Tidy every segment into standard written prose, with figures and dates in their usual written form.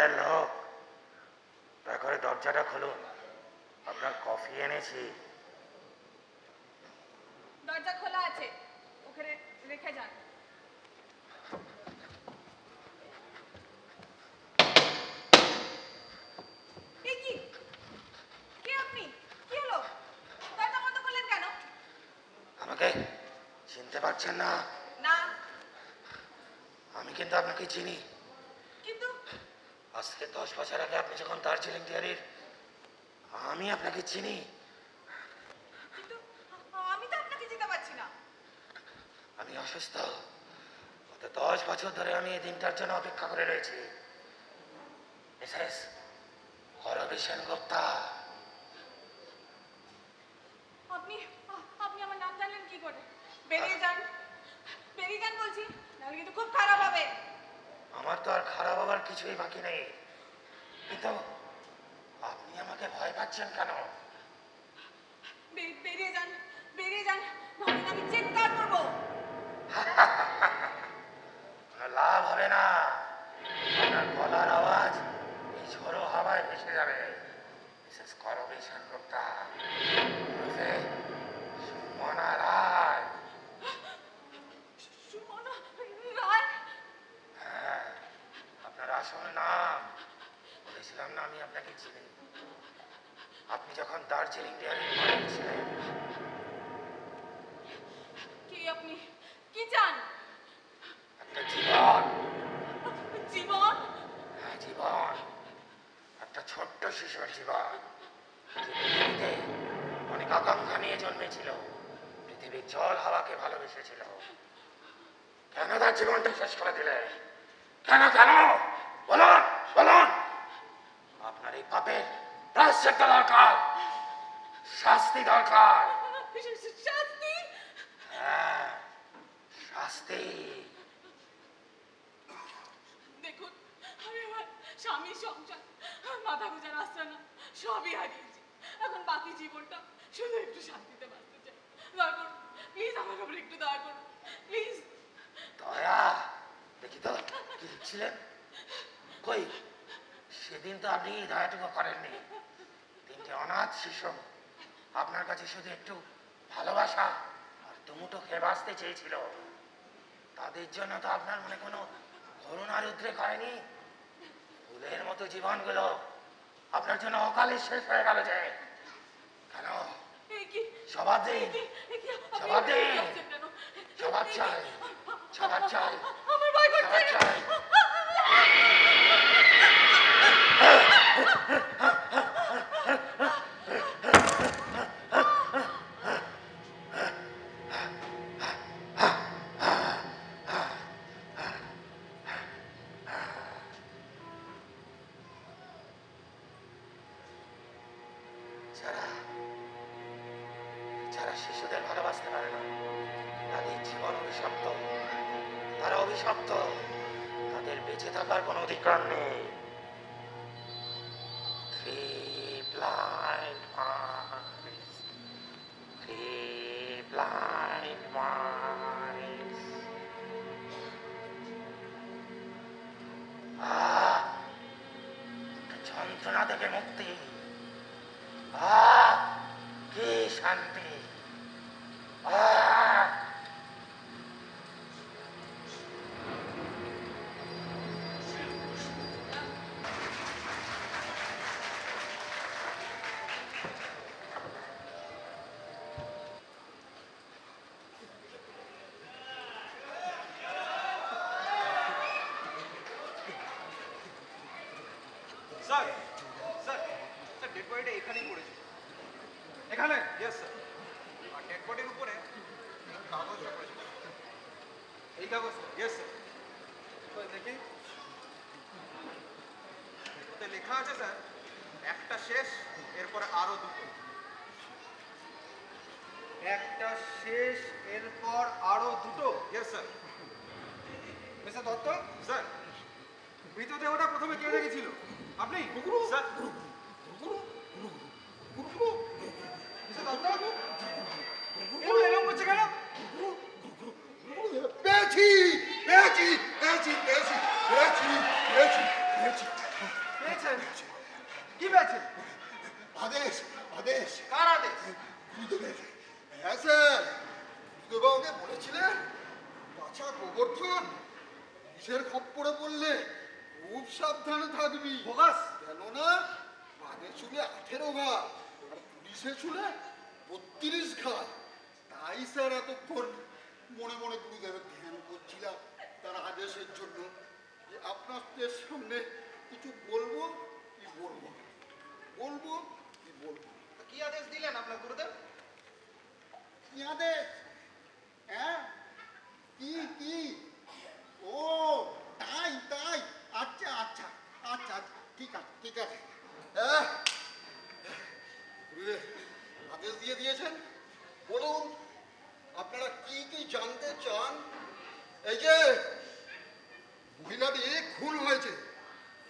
হোটেলের লোক, দয়া করে দরজাটা খুলুন, আপনার কফি এনেছি। দরজা খোলা আছে, ওখানে রেখে যান। কে আপনি? কি হলো? দরজা বন্ধ করলেন কেন? আমাকে চিনতে পারছেন না? না। আমি কিন্তু আপনাকে চিনি। কিন্তু আজ থেকে 10 বছর আগে আপনি যখন দার্জিলিং ডিয়ারির, আমি আপনাকে চিনি। কিন্তু আমি তো আপনাকে চিনতে পারছি না। আমি অসুস্থ, গত 10 বছর ধরে আমি এই দিনটার জন্য অপেক্ষা করে রয়েছি। মিসেস করবী সেনগুপ্তা। আপনি আপনি আমার নাম জানলেন কি করে? বেরিয়ে যান, বেরিয়ে যান বলছি, নাহলে কিন্তু খুব খারাপ হবে। আমার তো আর খারাপ হবার কিছুই বাকি নেই, কিন্তু আপনি আমাকে ভয় পাচ্ছেন কেন? বেরিয়ে যান, বেরিয়ে যান, নাহলে আমি চিৎকার করবো। লাভ হবে না, আপনার গলার আওয়াজ এই ঝোড়ো হাওয়ায় ভেসে যাবে। মিসেস করবী সেনগুপ্তা, সুমনা রায়। সুমনা রায়? হ্যাঁ, আপনার আসল নাম। বলেছিলাম না আমি আপনাকে চিনি। আপনি যখন দার্জিলিং ডিয়ারির মালিক ছিলেন। কি আপনি কি চান? একটা জীবন। জীবন? হ্যাঁ, জীবন। একটা ছোট্ট শিশুর জীবন, যে পৃথিবীতে অনেক আকাঙ্ক্ষা নিয়ে জন্মেছিল, পৃথিবীর জল হাওয়াকে ভালোবেসেছিল। কেন তার জীবনটা শেষ করে দিলে? কেন কেন বলুন, বলুন। আপনার এই পাপের প্রায়শ্চিত্ত দরকার, শাস্তি দরকার। শাস্তি? হ্যাঁ, শাস্তি। দেখুন, আমি আমার স্বামী, সংসার, মাথা গোজার আস্তানা সবই হারিয়েছি। এখন বাকি জীবনটা শুধু একটু শান্তিতে বাঁচতে চাই। দয়া করুন প্লিজ, আমার উপর একটু দয়া করুন প্লিজ। দয়া? দেখি তো কি লিখছিলেন। কই, সেদিন তো আপনি দয়াটুকু করেননি। 3টে অনাথ শিশু আপনার কাছে শুধু একটু ভালোবাসা আর দুমুঠো খেয়ে বাঁচতে চেয়েছিল। তাদের জন্য তো আপনার মনে কোনো করুণার উদ্রেক হয়নি। ফুলের মতো জীবনগুলো আপনার জন্য অকালে শেষ হয়ে গেল যে। কেন? জবাব দিন, জবাব দিন। জবাব চাই, জবাব চাই, আমার ভয় করছে। জবাব চাই। যারা শিশুদের ভালোবাসতে পারে না, তাদের জীবন অভিশপ্ত। তারা অভিশপ্ত, তাদের বেঁচে থাকার কোনো অধিকার নেই। Three blind mice, three blind mice. যন্ত্রণা থেকে মুক্তি, কি শান্তি। স্যার, স্যার, স্যার, ডেড বডিটা এখানেই পড়েছে। এখানে? Yes sir. আর ডেড বডির উপরে এই কাগজটা পড়েছে। এই কাগজটা? Yes sir. তো দেখি, ওতে লেখা আছে স্যার, একটা শেষ, এরপরে আরো দুটো। একটা শেষ, এরপর আরো দুটো? Yes sir. Mister Dutta? Sir. মৃতদেহটা প্রথমে কে রেখেছিল? আপনি? স্যার। মিস্টার দত্ত? এরকম করছে কেন? পেয়েছি, পেয়েছি, পেয়েছি, পেয়েছি, পেয়েছি, পেয়েছি, পেয়েছি। বোগাস। কেননা বাঘের চুলে 18 ঘা আর পুলিশের চুলে 32 ঘা। তাই স্যার এতক্ষণ মনে মনে গুরুদেবের ধ্যান করছিলাম তার আদেশের জন্য যে আপনাদের সামনে কিছু বলবো কি বলবো না। বলবো কি বলবো না। কি আদেশ দিলেন আপনার গুরুদেব? কি আদেশ? হ্যাঁ কি কি? ও তাই তাই, আচ্ছা আচ্ছা আচ্ছা আচ্ছা, ঠিক আছে ঠিক আছে। গুরুদেব আদেশ দিয়ে দিয়েছেন, বলুন আপনারা কি কি জানতে চান। এই যে মহিলাটি খুন হয়েছে,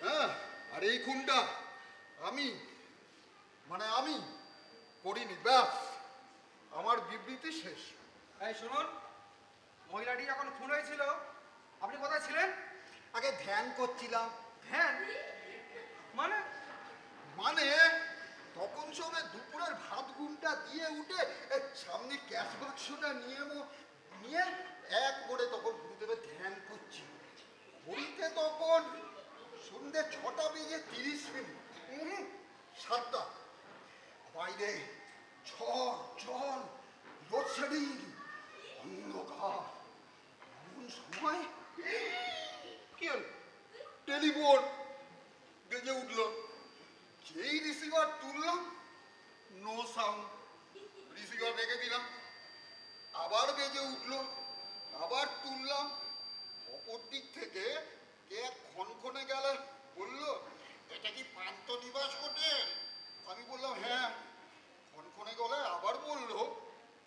হ্যাঁ, আর এই খুনটা আমি আমি করিনি, ব্যাস আমার বিবৃতি শেষ। এই শুনুন, মহিলাটি যখন খুন হয়েছিল আপনি কোথায় ছিলেন? আগে ধ্যান করছিলাম। ধ্যান মানে? মানে তখন সবে দুপুরের ভাত ঘুমটা দিয়ে উঠে সামনে ক্যাশ বাক্সটা নিয়ে এক করে তখন গুরুদেবের ধ্যান করছি। ঘড়িতে তখন সন্ধ্যে 6টা বেজে 30 মিনিট, 7টা। বাইরে ঝড় জল, লোডশেডিং, অন্ধকার। এমন সময় কি হল? টেলিফোন বেজে উঠলো। যেই রিসিভার তুললাম, নো সাউন্ড। রিসিভার রেখে দিলাম। আবার বেজে উঠলো, আবার তুললাম। অপর দিক থেকে কে ক্ষণক্ষণে গেল, বললো এটা কি পান্থনিবাস হোটেল? আমি বললাম হ্যাঁ। ক্ষণক্ষণে গেলে আবার বললো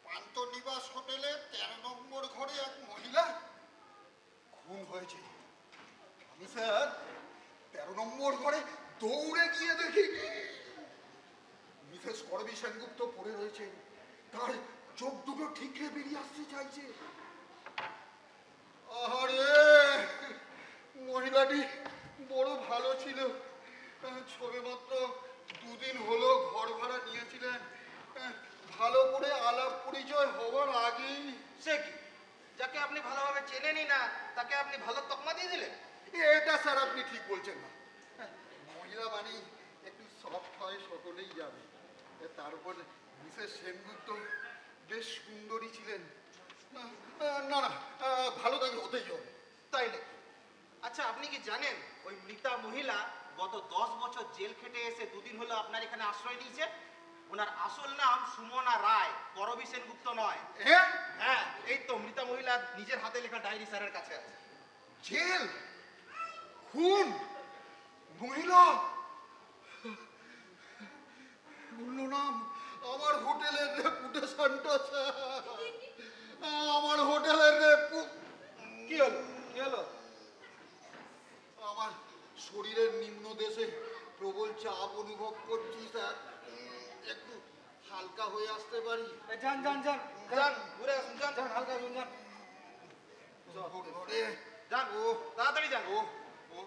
পান্থনিবাস হোটেলে 13 নম্বর ঘরে এক মহিলা খুন হয়েছে। আমি স্যার 13 নম্বর ঘরে দৌড়ে গিয়ে দেখি মিসেস করবী সেনগুপ্ত পড়ে রয়েছে। তার চোখ দুটো ঠিকরে বেরিয়ে আসতে চাইছে। আরে মহিলাটি বড় ভালো ছিল। ছবে মাত্র 2 দিন হলো ঘর ভাড়া নিয়েছিলেন। ভালো করে আলাপ পরিচয় হওয়ার আগেই। সে কি, যাকে আপনি ভালোভাবে চেনেনই না তাকে আপনি ভালো তকমা দিয়ে দিলেন? এটা স্যার আপনি ঠিক বলছেন না। মহিলা মানেই একটু সফট হয়, সকলেই যাবে। তার উপর মিসেস সেনগুপ্ত বেশ সুন্দরী ছিলেন। না না, ভালো তাকে হতেই হবে। তাই নাকি? আচ্ছা, আপনি কি জানেন ওই মৃতা মহিলা গত 10 বছর জেল খেটে এসে 2 দিন হলো আপনার এখানে আশ্রয় নিয়েছে? ওনার আসল নাম সুমনা রায়, করবী সেনগুপ্ত নয়। হ্যাঁ হ্যাঁ, এই তো মৃতা মহিলা নিজের হাতে লেখা ডায়েরি স্যারের কাছে আছে। জেল, খুন, মহিলা, অন্য নাম। আমার হোটেলের রেপুটেশনটা স্যার, আমার হোটেলের কি হলো কি হলো? আমার শরীরের নিম্ন দেশে প্রবল চাপ অনুভব করছি স্যার। একটু হালকা হয়ে আসতে পারি? যান যান যান যান, ঘুরে আসুন, যান যান, হালকা আসুন, যান ওরে, যান, ও তাড়াতাড়ি যান। ও ও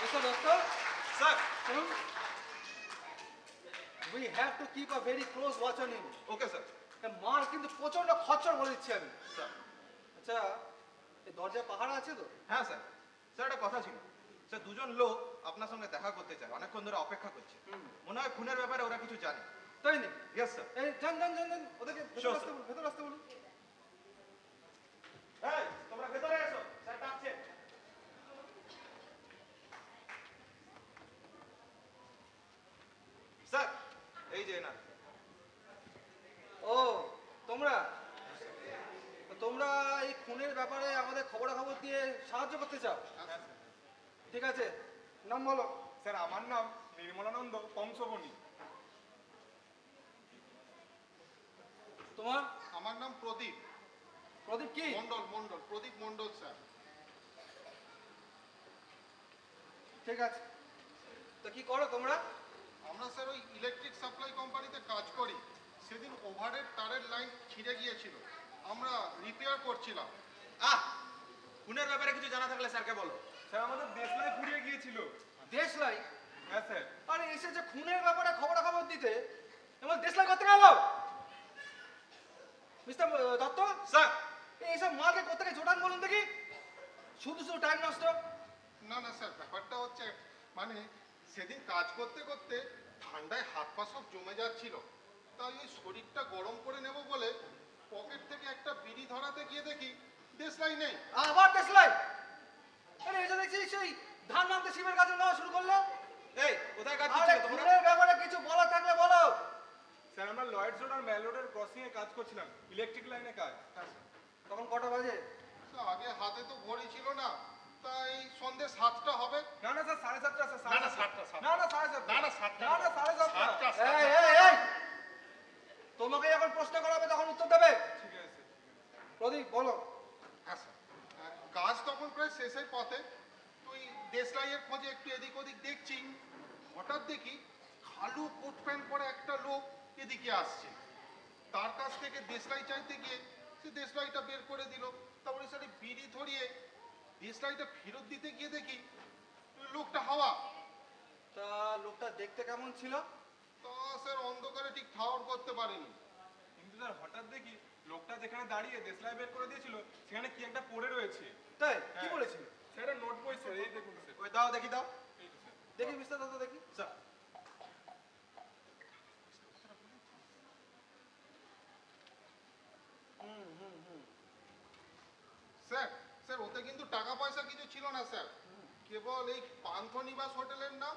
Mr. Doctor, sir, we have to keep a very close watch on him. Okay sir. মাল কিন্তু প্রচন্ড খচ্চর বলে দিচ্ছি আমি। স্যার, আচ্ছা, এই দরজায় পাহারা আছে তো? হ্যাঁ স্যার। স্যার, একটা কথা ছিল। স্যার, 2 জন লোক আপনার সঙ্গে দেখা করতে চায়, অনেকক্ষণ ধরে অপেক্ষা করছে। মনে হয় খুনের ব্যাপারে ওরা কিছু জানে। তাই নেই? Yes sir. এই যান যান যান যান, ওদেরকে Sure, ভেতর আসতে বলুন। এই, তোমরা ভেতরে এসো, স্যার ডাকছে। স্যার, এই যে না। ও, তোমরা এই খুনের ব্যাপারে আমাদের খবরাখবর দিয়ে সাহায্য করতে চাও? ঠিক আছে, নাম বলো। স্যার, আমার নাম নির্মলানন্দ কংসবণী। তোমার? আমার নাম প্রদীপ প্রদীপ কি? মন্ডল, প্রদীপ মন্ডল স্যার। ঠিক আছে, তো কি করো তোমরা? আমরা স্যার ওই ইলেকট্রিক সাপ্লাই কোম্পানিতে কাজ করি। সেদিন ওভারহেড তারের লাইন ছিঁড়ে গিয়েছিল, আমরা রিপেয়ার করছিলাম। খুনের ব্যাপারে কিছু জানা থাকলে স্যারকে বলো। স্যার, আমাদের দেশলাই পুড়িয়ে গিয়েছিল। দেশলাই? হ্যাঁ স্যার। আরে এসেছে খুনের ব্যাপারে খবরাখবর দিতে, এবার দেশলাই করতে গেল? মিস্টার দত্ত, স্যার এইসব মালকে কোথেকে জোটান বলুন দেখি? শুধু শুধু টাইম নষ্ট। না না স্যার, ব্যাপারটা হচ্ছে মানে সেদিন কাজ করতে করতে ঠান্ডায় হাত পা সব জমে যাচ্ছিল, তাই ওই শরীরটা গরম করে নেব বলে পকেট থেকে একটা বিড়ি ধরাতে গিয়ে দেখি দেশলাই নেই। আবার দেশলাই? আরে এটা দেখছি সেই ধান মানতে শিবের কাছে নেওয়া শুরু করলো। এই কোথায় কাজ আরে করছিলে তোমরা? খুনের ব্যাপারে কিছু বলা থাকলে বলো। স্যার আমরা লয়েডস রোড আর মেল রোডের ক্রসিং এ কাজ করছিলাম, ইলেকট্রিক লাইনে কাজ। তখন কটা বাজে? স্যার, আগে হাতে তো ঘড়ি ছিল না, তাই সন্ধ্যে 7টা হবে। না না স্যার 7:30 স্যার। না, না, 7টা, না না 7:30 না, না, 7টা। না না 7:30 7টা, এই এই এই, তোমাকে যখন প্রশ্ন করা হবে তখন উত্তর দেবে। ঠিক আছে। প্রদীপ বলো। হ্যাঁ স্যার, কাজ তখন প্রায় শেষের পথে, তুই দেশলাইয়ের খোঁজে একটু এদিক ওদিক দেখছি, হঠাৎ দেখি কালো কোট প্যান্ট পরে একটা লোক এদিকে আসছে। তার কাছ থেকে দেশলাই চাইতে গিয়ে সে দেশলাইটা বের করে দিল, তারপরে স্যার এই বিড়ি ধরিয়ে দেশলাইটা ফেরত দিতে গিয়ে দেখি লোকটা হাওয়া। তা লোকটা দেখতে কেমন ছিল? তা স্যার অন্ধকারে ঠিক ঠাওর করতে পারিনি। কিন্তু স্যার হঠাৎ দেখি লোকটা যেখানে দাঁড়িয়ে দেশলাই বের করে দিয়েছিল সেখানে কি একটা পড়ে রয়েছে। তাই কি হ্যাঁ। বলেছিল? স্যার এটা নোট বই স্যার, এই দেখুন স্যার। ওই দাও দেখি দাও। এই তো স্যার। দেখি মিস্টার দত্ত দেখি। স্যার স্যার স্যার ওতে কিন্তু টাকা পয়সা কিছু ছিল না স্যার, কেবল এই পান্থনিবাস হোটেলের নাম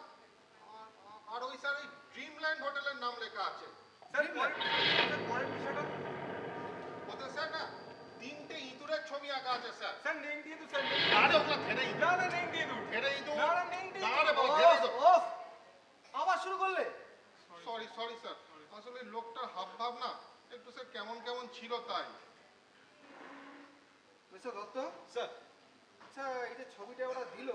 আর ওই স্যার ওই ড্রিমল্যান্ড হোটেলের নাম লেখা আছে। স্যার পরের বিষয়টা ওতে স্যার না 3টে ইঁদুরের ছবি আঁকা আছে স্যার। স্যার নেম দিয়ে তো স্যার। আরে ওগুলো ধেড়ে ইঁদুর। না না নেম দিয়ে দিন। ধেড়ে ইঁদুর। না না নেম দিয়ে না দিন। রে বাবা, ধেড়ে ইঁদুর। ওফ, আবার শুরু করলে? সরি সরি স্যার, আসলে লোকটার হাব ভাব না একটু স্যার কেমন কেমন ছিল তাই। মিস্টার দত্ত, স্যার আচ্ছা এই যে ছবিটা ওরা দিল,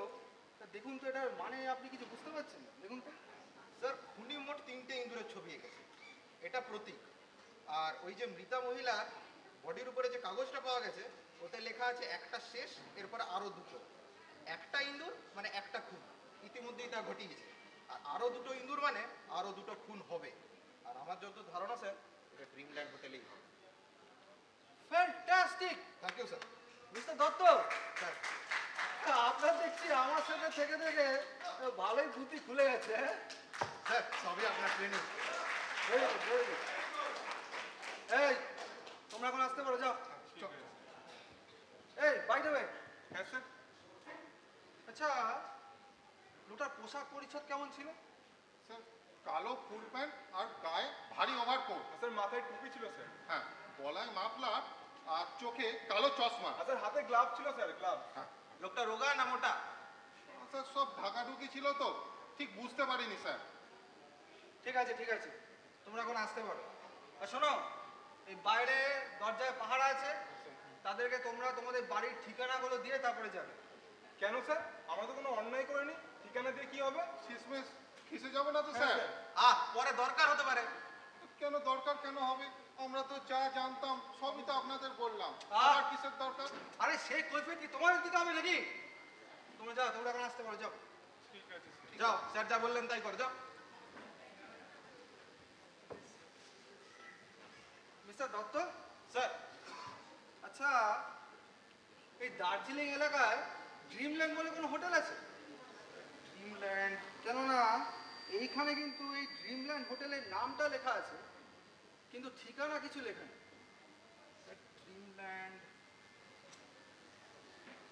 তা দেখুন তো এটার মানে আপনি কিছু বুঝতে পারছেন? দেখুন তো। স্যার খুনি মোট 3টে ইঁদুরের ছবি এঁকেছে, এটা প্রতীক। আর ওই যে মৃতা মহিলা বডির উপরে যে কাগজটা পাওয়া গেছে ওতে লেখা আছে একটা শেষ, এরপরে আরো দুটো। একটা ইঁদুর মানে একটা খুন, ইতিমধ্যেই তা ঘটিয়েছে। আর আরো দুটো ইঁদুর মানে আরো দুটো খুন হবে। আর আমার যত ধারণা স্যার এটা ড্রিমল্যান্ড হোটেলেই হবে। Fantastic thank you sir. Mister Dutta, sir আপনার দেখছি আমার সাথে থেকে থেকে ভালোই বুদ্ধি খুলে গেছে। হ্যাঁ, স্যার সবই আপনার training. very good, very good. এই তোমরা এখন আসতে পারো, যাও। ঠিক আছে। এই বাই দ্য ওয়ে, হ্যাঁ স্যার। আচ্ছা লোকটার পোশাক পরিচ্ছদ কেমন ছিল? স্যার কালো ফুল প্যান্ট আর গায়ে ভারী ওভারকোট। স্যার মাথায় টুপি ছিল স্যার। হ্যাঁ, গলায় মাফলার আর চোখে কালো চশমা। আর স্যার হাতে গ্লাভ ছিল স্যার, গ্লাভ। হ্যাঁ লোকটা রোগা না মোটা? স্যার সব ঢাকাঢুকি ছিল তো ঠিক বুঝতে পারিনি স্যার। ঠিক আছে ঠিক আছে, তোমরা এখন আসতে পারো। আর শোনো, এই বাইরে দরজায় পাহারা আছে, তাদেরকে তোমরা তোমাদের বাড়ির ঠিকানাগুলো দিয়ে তারপরে যাবে। কেন স্যার? আমরা তো কোনো অন্যায় করিনি, ঠিকানা দিয়ে কি হবে? শেষমেশ ফিসে যাবো না তো হ্যাঁ, স্যার? পরে দরকার হতে পারে। কেন দরকার কেন হবে? আমরা তো যা জানতাম সবই তো আপনাদের বললাম, আহ! আর কিসের দরকার? আরে সেই কৈফিয়ত কি তোমার দিতে হবে নাকি? তোমরা যাও, তোমরা এখন আসতে পারো, যাও। ঠিক আছে স্যার। যাও স্যার যা বললেন তাই করো, যাও। মিস্টার দত্ত, স্যার আচ্ছা এই দার্জিলিং এলাকায় ড্রিমল্যান্ড বলে কোনো হোটেল আছে? ড্রিমল্যান্ড, কেননা এইখানে কিন্তু এই ড্রিমল্যান্ড হোটেলের নামটা লেখা আছে, কিন্তু ঠিকানা কিছু লেখা নেই। ড্রিমল্যান্ড,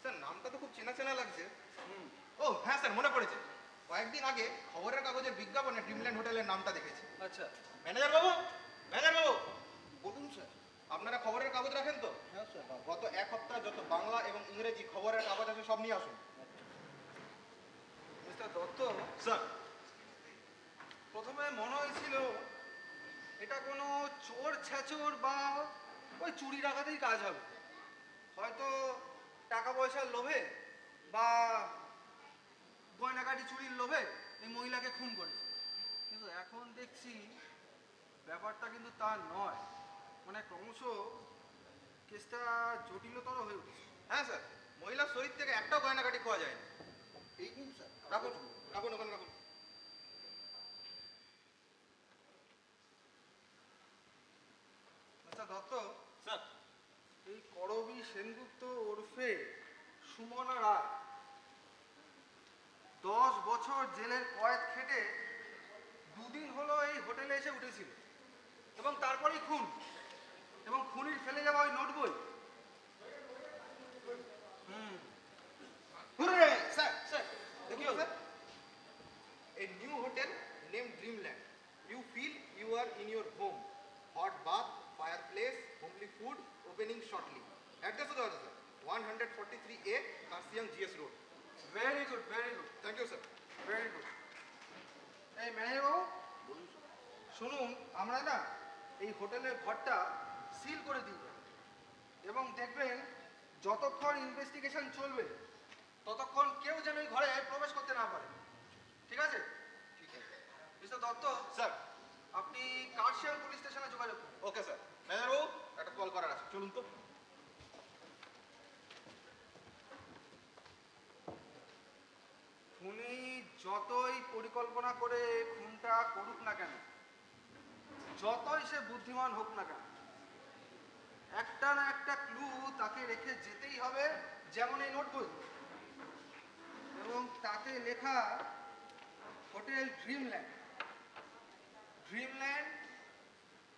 স্যার নামটা তো খুব চেনা চেনা লাগছে। হুম, ও হ্যাঁ স্যার মনে পড়েছে, কয়েকদিন আগে খবরের কাগজের বিজ্ঞাপনে ড্রিমল্যান্ড হোটেলের নামটা দেখেছি। আচ্ছা। ম্যানেজার বাবু, ম্যানেজার বাবু, বলুন স্যার। আপনারা খবরের কাগজ রাখেন তো? হ্যাঁ স্যার। গত এক সপ্তাহ যত বাংলা এবং ইংরেজি খবরের কাগজ আছে সব নিয়ে আসুন। মিস্টার দত্ত, স্যার প্রথমে মনে হয়েছিল এটা কোনো চোর ছেচোর বা ওই চুরি ডাকাতির কাজ হবে, হয়তো টাকা পয়সার লোভে বা গয়নাগাটি চুরির লোভে এই মহিলাকে খুন করেছে। কিন্তু এখন দেখছি ব্যাপারটা কিন্তু তা নয়, মানে ক্রমশ কেসটা জটিলতর হয়ে উঠছে। হ্যাঁ স্যার, মহিলার শরীর থেকে একটাও গয়নাকাটি পাওয়া যায় না। এই নিন স্যার, রাখুন রাখুন ওখানে রাখুন। মিস্টার দত্ত, স্যার সেনগুপ্ত ওরফে সুমনা রায় 10 বছর জেলের কয়েদ খেটে দুদিন হলো এই হোটেলে এসে উঠেছিল এবং তারপরেই খুন এবং খুনির ফেলে যাওয়া ওই নোট বই। Sir, देखिए sir, a new hotel named Dreamland. You feel you are in your home. Hot bath, fireplace, homely food, opening shortly. Address of the order, sir. 143A, Karsiang GS Road. Very good, very good, Thank you, sir. Very good. এই ম্যানেজারবাবু শুনুন, আমরা না এই হোটেলের ঘরটা seal করে দিই এবং দেখবেন যতক্ষণ ইনভেস্টিগেশন চলবে ততক্ষণ কেউ যেন এই ঘরে প্রবেশ করতে না পারে, ঠিক আছে? ठीक है. মিস্টার দত্ত, Sir, আপনি কার্শিয়াং পুলিশ স্টেশনে যোগাযোগ করুন। okay sir. ম্যানেজার বাবু একটা কল করার আছে, চলুন তো। খুনি যতই পরিকল্পনা করে খুনটা করুক না কেন, যতই সে বুদ্ধিমান হোক না কেন, একটা না একটা ক্লু তাকে রেখে যেতেই হবে, যেমন এই নোটবই এবং তাতে লেখা hotel Dreamland, Dreamland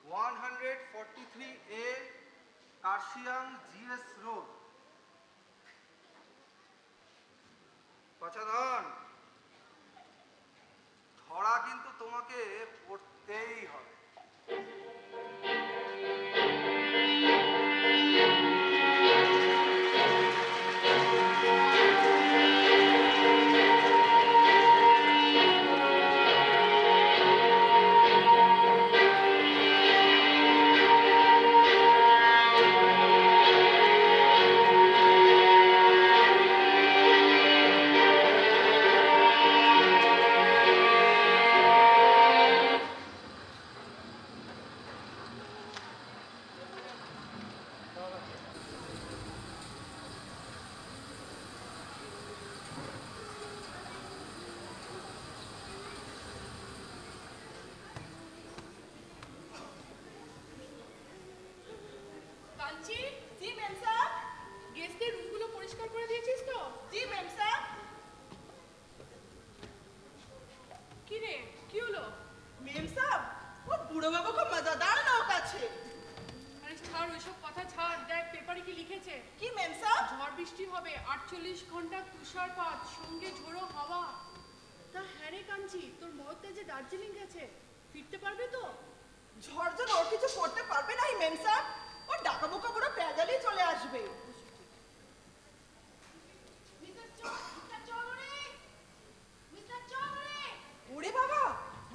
143A Kurseong GS road. বাছাধন, ধরা কিন্তু তোমাকে পড়তেই হবে। কাঞ্চি, জি ম্যাম সাহেব। গেস্টের রুমগুলো পরিষ্কার করে দিয়েছিস তো? জি ম্যাম সাহেব। কি রে, কি হলো? मेम साहब वो बूढ़े बाबू को मजेदार लोग আছে আরে ছাড় ওইসব কথা, ছাড়। দেখ পেপারে কি লিখেছে। কি মেম সাহেব? ঝড় বৃষ্টি হবে, 48 ঘন্টা তুষারপাত, সঙ্গে ঝোড়ো হাওয়া। তা হ্যাঁ রে কাঞ্চি, তোর মহত্তা যে দার্জিলিং গেছে, ফিরতে পারবে তো? ঝড় জন ওর কিছু করতে পারবে না মেম সাহেব, ও ডাকা বোকা পুরো প্যাদালই চলে আসবে। उड़े बाबा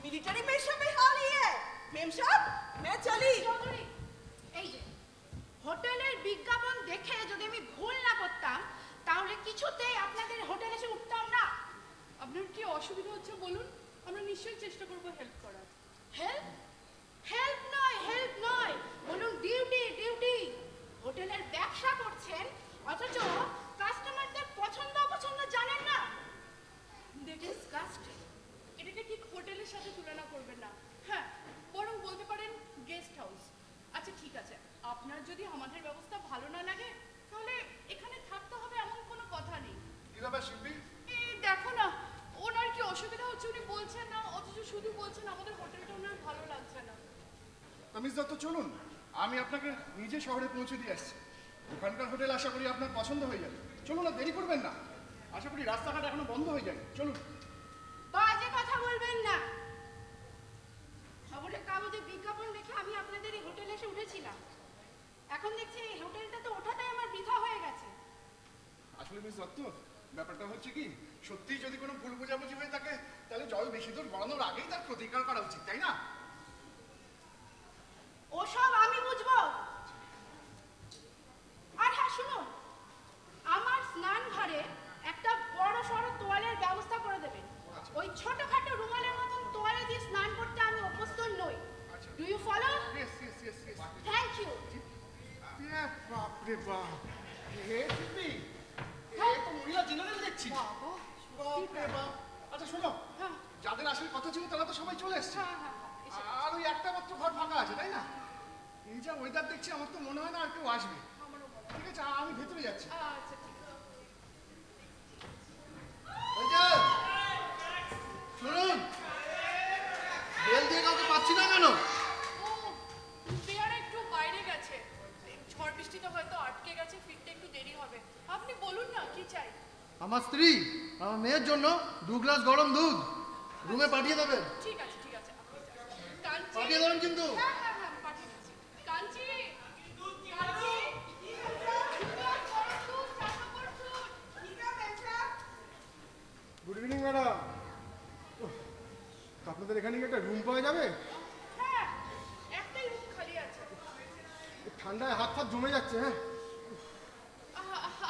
मिलिट्री में सब हाल ही है मेम साहब मैं चली এই যে হোটেলের বিজ্ঞাপন দেখে যদি আমি ভুল না করতাম তাহলে কিছুতেই আপনাদের হোটেলে এসে উঠতাম না। আপনার কি অসুবিধা হচ্ছে বলুন, আমরা নিশ্চয়ই চেষ্টা করবো হেল্প করার। হেল্প? হেল্প নয়, বলুন ডিউটি, ডিউটি। হোটেলের ব্যবসা করছেন অথচ কাস্টমারদের পছন্দ অপছন্দ জানেন না। ডিসগাস্টিং। এটাকে ঠিক হোটেলের সাথে তুলনা করবেন না। হ্যাঁ, বরং বলতে পারেন গেস্ট হাউস। আচ্ছা ঠিক আছে, আপনার যদি আমাদের ব্যবস্থা ভালো না লাগে তাহলে এখানে থাকতে হবে এমন কোনো কথা নেই। কি ব্যাপার শিল্পী? এই দেখো না, ওনার কি অসুবিধা হচ্ছে উনি বলছেন না, অথচ শুধু বলছেন আমাদের হোটেলটা ওনার ভালো লাগছে না। মিস দত্ত চলুন, আমি আপনাকে নিজে শহরে পৌঁছে দিয়ে আসছি। ওখানকার হোটেল আশা করি আপনার পছন্দ হয়ে যাবে। চলুন না, দেরি করবেন না। আশা করি রাস্তাঘাট এখনো বন্ধ হয়ে যায়। চলুন। বাজে কথা বলবেন না। খবরের কাগজে বিজ্ঞাপন দেখে আমি আপনাদের এই হোটেলে এসে উঠেছিলাম। এখন দেখছি এই হোটেলটা তো ওঠাটাই আমার বৃথা হয়ে গেছে। আসলে মিস দত্ত, ব্যাপারটা হচ্ছে কি, সত্যিই যদি কোনো ভুল বোঝাবুঝি হয়ে থাকে তাহলে জল বেশি দূর গড়ানোর আগেই তার প্রতিকার করা উচিত, তাই না? ওসব আমি বুঝবো। আর হ্যাঁ শুনুন, আমার স্নান ঘরে একটা বড় সড়ো তোয়ালের ব্যবস্থা করে দেবেন। ওই ছোটখাটো রুমালের মতন তোয়ালে দিয়ে স্নান করতে আমি অভ্যস্ত নই। Do you follow? Yes yes yes yes. Thank you. বাপ রে বাপ, হে শিল্পী, এই তো মহিলা জেনারেল দেখছি। বাপ রে বাপ। আচ্ছা শোনো, হ্যাঁ যাদের আসলে কথা ছিল তারা তো সবাই চলে এসছে। হ্যাঁ হ্যাঁ এসে আর ওই একটা মাত্র ঘর ফাঁকা আছে, তাই না? এই যা ওয়েদার দেখছি আমার তো মনে হয় না আর কেউ আসবে। ঠিক আছে, আমি যাচ্ছে। আচ্ছা ঠিক আছে। এই যে, শুনুন, বেল দিয়ে কাউকে পাচ্ছি না কেন? ও বিয়ার একটু বাইরে গেছে, ঝড় বৃষ্টিতে হয়তো আটকে গেছে, ফিরতে একটু দেরি হবে। আপনি বলুন না কি চাই। আমার স্ত্রী আমার মেয়ের জন্য 2 গ্লাস গরম দুধ রুমে পাঠিয়ে দেবেন। ঠিক আছে ঠিক আছে, আপনি যান। কাঞ্চি পাঠিয়ে দেবেন কিন্তু। হ্যাঁ হ্যাঁ হ্যাঁ পাঠিয়ে দিচ্ছি। Kanchi Kanchi good evening madam. আপনাদের এখানে কি একটা রুম পাওয়া যাবে? হ্যাঁ একটাই রুম খালি আছে। ঠান্ডায় হাত ফাত জমে যাচ্ছে। হ্যাঁ,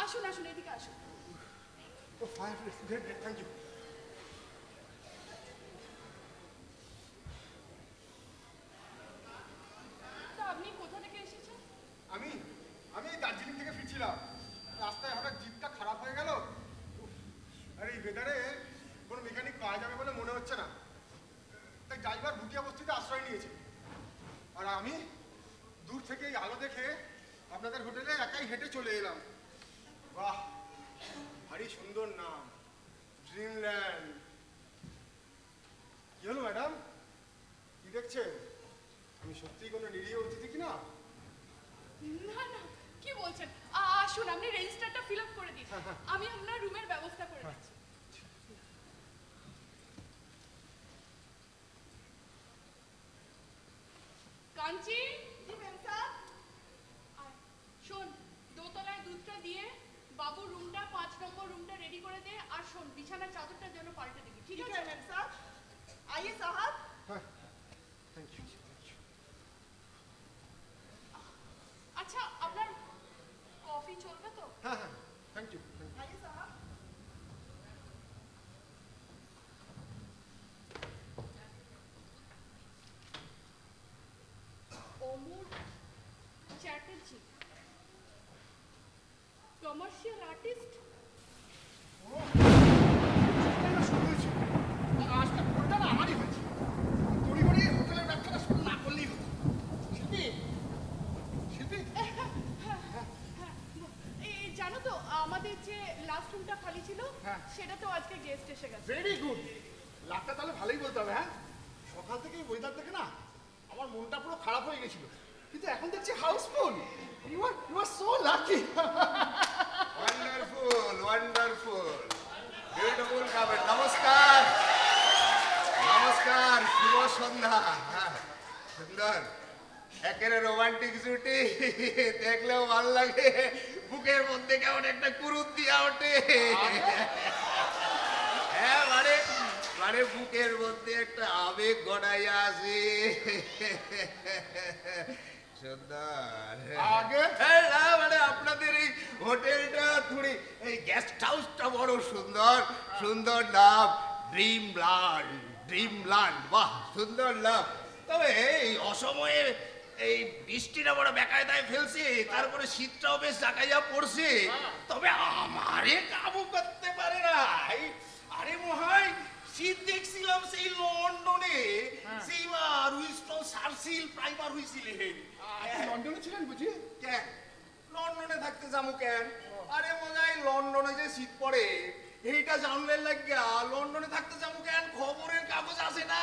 আসুন আসুন এদিকে আসুন। Oh fine, great great, thank you. তা আপনি কোথা থেকে এসেছেন? আমি আমি দার্জিলিং থেকে ফিরছিলাম, রাস্তায় হঠাৎ জিপটা খারাপ হয়ে গেল। আর এই ওয়েদারে কোনো মেকানিক পাওয়া যাবে বলে মনে হচ্ছে না, তাই ড্রাইভার ভুটিয়া বস্তিতে আশ্রয় নিয়েছে। আর আমি দূর থেকে এই আলো দেখে আপনাদের হোটেলে একাই হেঁটে চলে এলাম। বাহ, ভারী সুন্দর নাম, ড্রিমল্যান্ড। কি হলো ম্যাডাম, কি দেখছেন? আমি সত্যিই কোনো নিরীহ অতিথি কিনা? না না কি বলছেন, আসুন আপনি রেজিস্টারটা ফিল আপ করে দিন, আমি আপনার রুমের ব্যবস্থা করে দিচ্ছি। কাঞ্চি জি ম্যাম স্যার। আয়, শোন দোতলায় দুধটা দিয়ে বাবুর রুমটা 5 নম্বর রুমটা রেডি করে দে। আর শোন বিছানার চাদরটা যেন পাল্টে দিবি, ঠিক ठीक আছে? है मैम साहब। आइए साहब। হ্যাঁ, থ্যাংক ইউ। আচ্ছা আপনার কফি চলবে তো? হ্যাঁ হ্যাঁ, থ্যাংক ইউ। आइए साहब। Amar Chatterjee, commercial artist. আজটা ভোরটা না আমারই হয়েছে। তড়ি ঘড়ি হোটেলের ব্যবসাটা শুরু না করলেই হতো। শিল্পী, শিল্পী, এই জানো তো আমাদের যে লাস্ট রুমটা খালি ছিল হ্যাঁ। সেটা তো আজকে গেস্ট এসে গেছে। Very good. লাভটা তাহলে ভালোই বলতে হবে। হ্যাঁ, সকাল থেকে ওয়েদার দেখে না আমার মনটা পুরো খারাপ হয়ে গেছিল, কিন্তু এখন দেখছি house full. You are so lucky. Wonderful wonderful beautiful couple. নমস্কার নমস্কার, শুভ সন্ধ্যা। হ্যাঁ, সুন্দর, একেবারে রোমান্টিক জুটি, দেখলেও ভালো লাগে, বুকের মধ্যে কেমন একটা কুরুত দিয়া ওঠে। হ্যাঁ, মানে মানে বুকের মধ্যে একটা আবেগ গড়াইয়া আছে। সুন্দর। আগে হ্যাঁ, না মানে আপনাদের এই হোটেলটা থুড়ি, এই গেস্ট হাউসটা বড় সুন্দর, সুন্দর নাম ড্রিমল্যান্ড। ড্রিমল্যান্ড, বাহ সুন্দর নাম। তবে এই অসময়ে এই বৃষ্টিটা বড় বেকায়দায় ফেলছে, তারপরে শীতটাও বেশ জাগাইয়া পড়ছে। তবে আমারে কাবু করতে পারে না। আরে মহাই, শীত দেখছিলাম সেই লন্ডনে, সেইবার উইস্টন সার্সিল প্রাইমার হইছিলেন। লন্ডনে ছিলেন বুঝি? কেন লন্ডনে থাকতে যাবো কেন? আরে মজাই লন্ডনে যে শীত পড়ে এইটা জানলেন লাগিয়া লন্ডনে থাকতে যাবো কেন? খবরের কাগজ আছে না।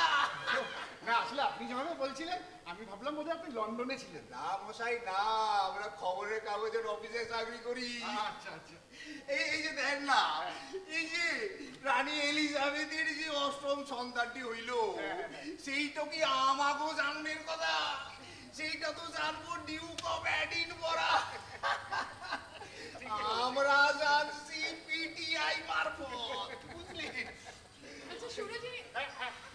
না, আসলে আপনি যখন বলছিলেন আমি ভাবলাম বোধহয় আপনি লন্ডনে ছিলেন। না মশাই না, আমরা খবরের কাগজের অফিসে চাকরি করি। আচ্ছা আচ্ছা। এই যে দেখ না, এই যে রানী এলিজাবেথের যে অষ্টম সন্তানটি হইল, সেইটা কি আমাগো জানবের কথা? সেইটা তো জানবো ডিউক অফ এডিনবরা। আমরা জানছি পিটিআই মারফত, বুঝলি? আচ্ছা সুরজি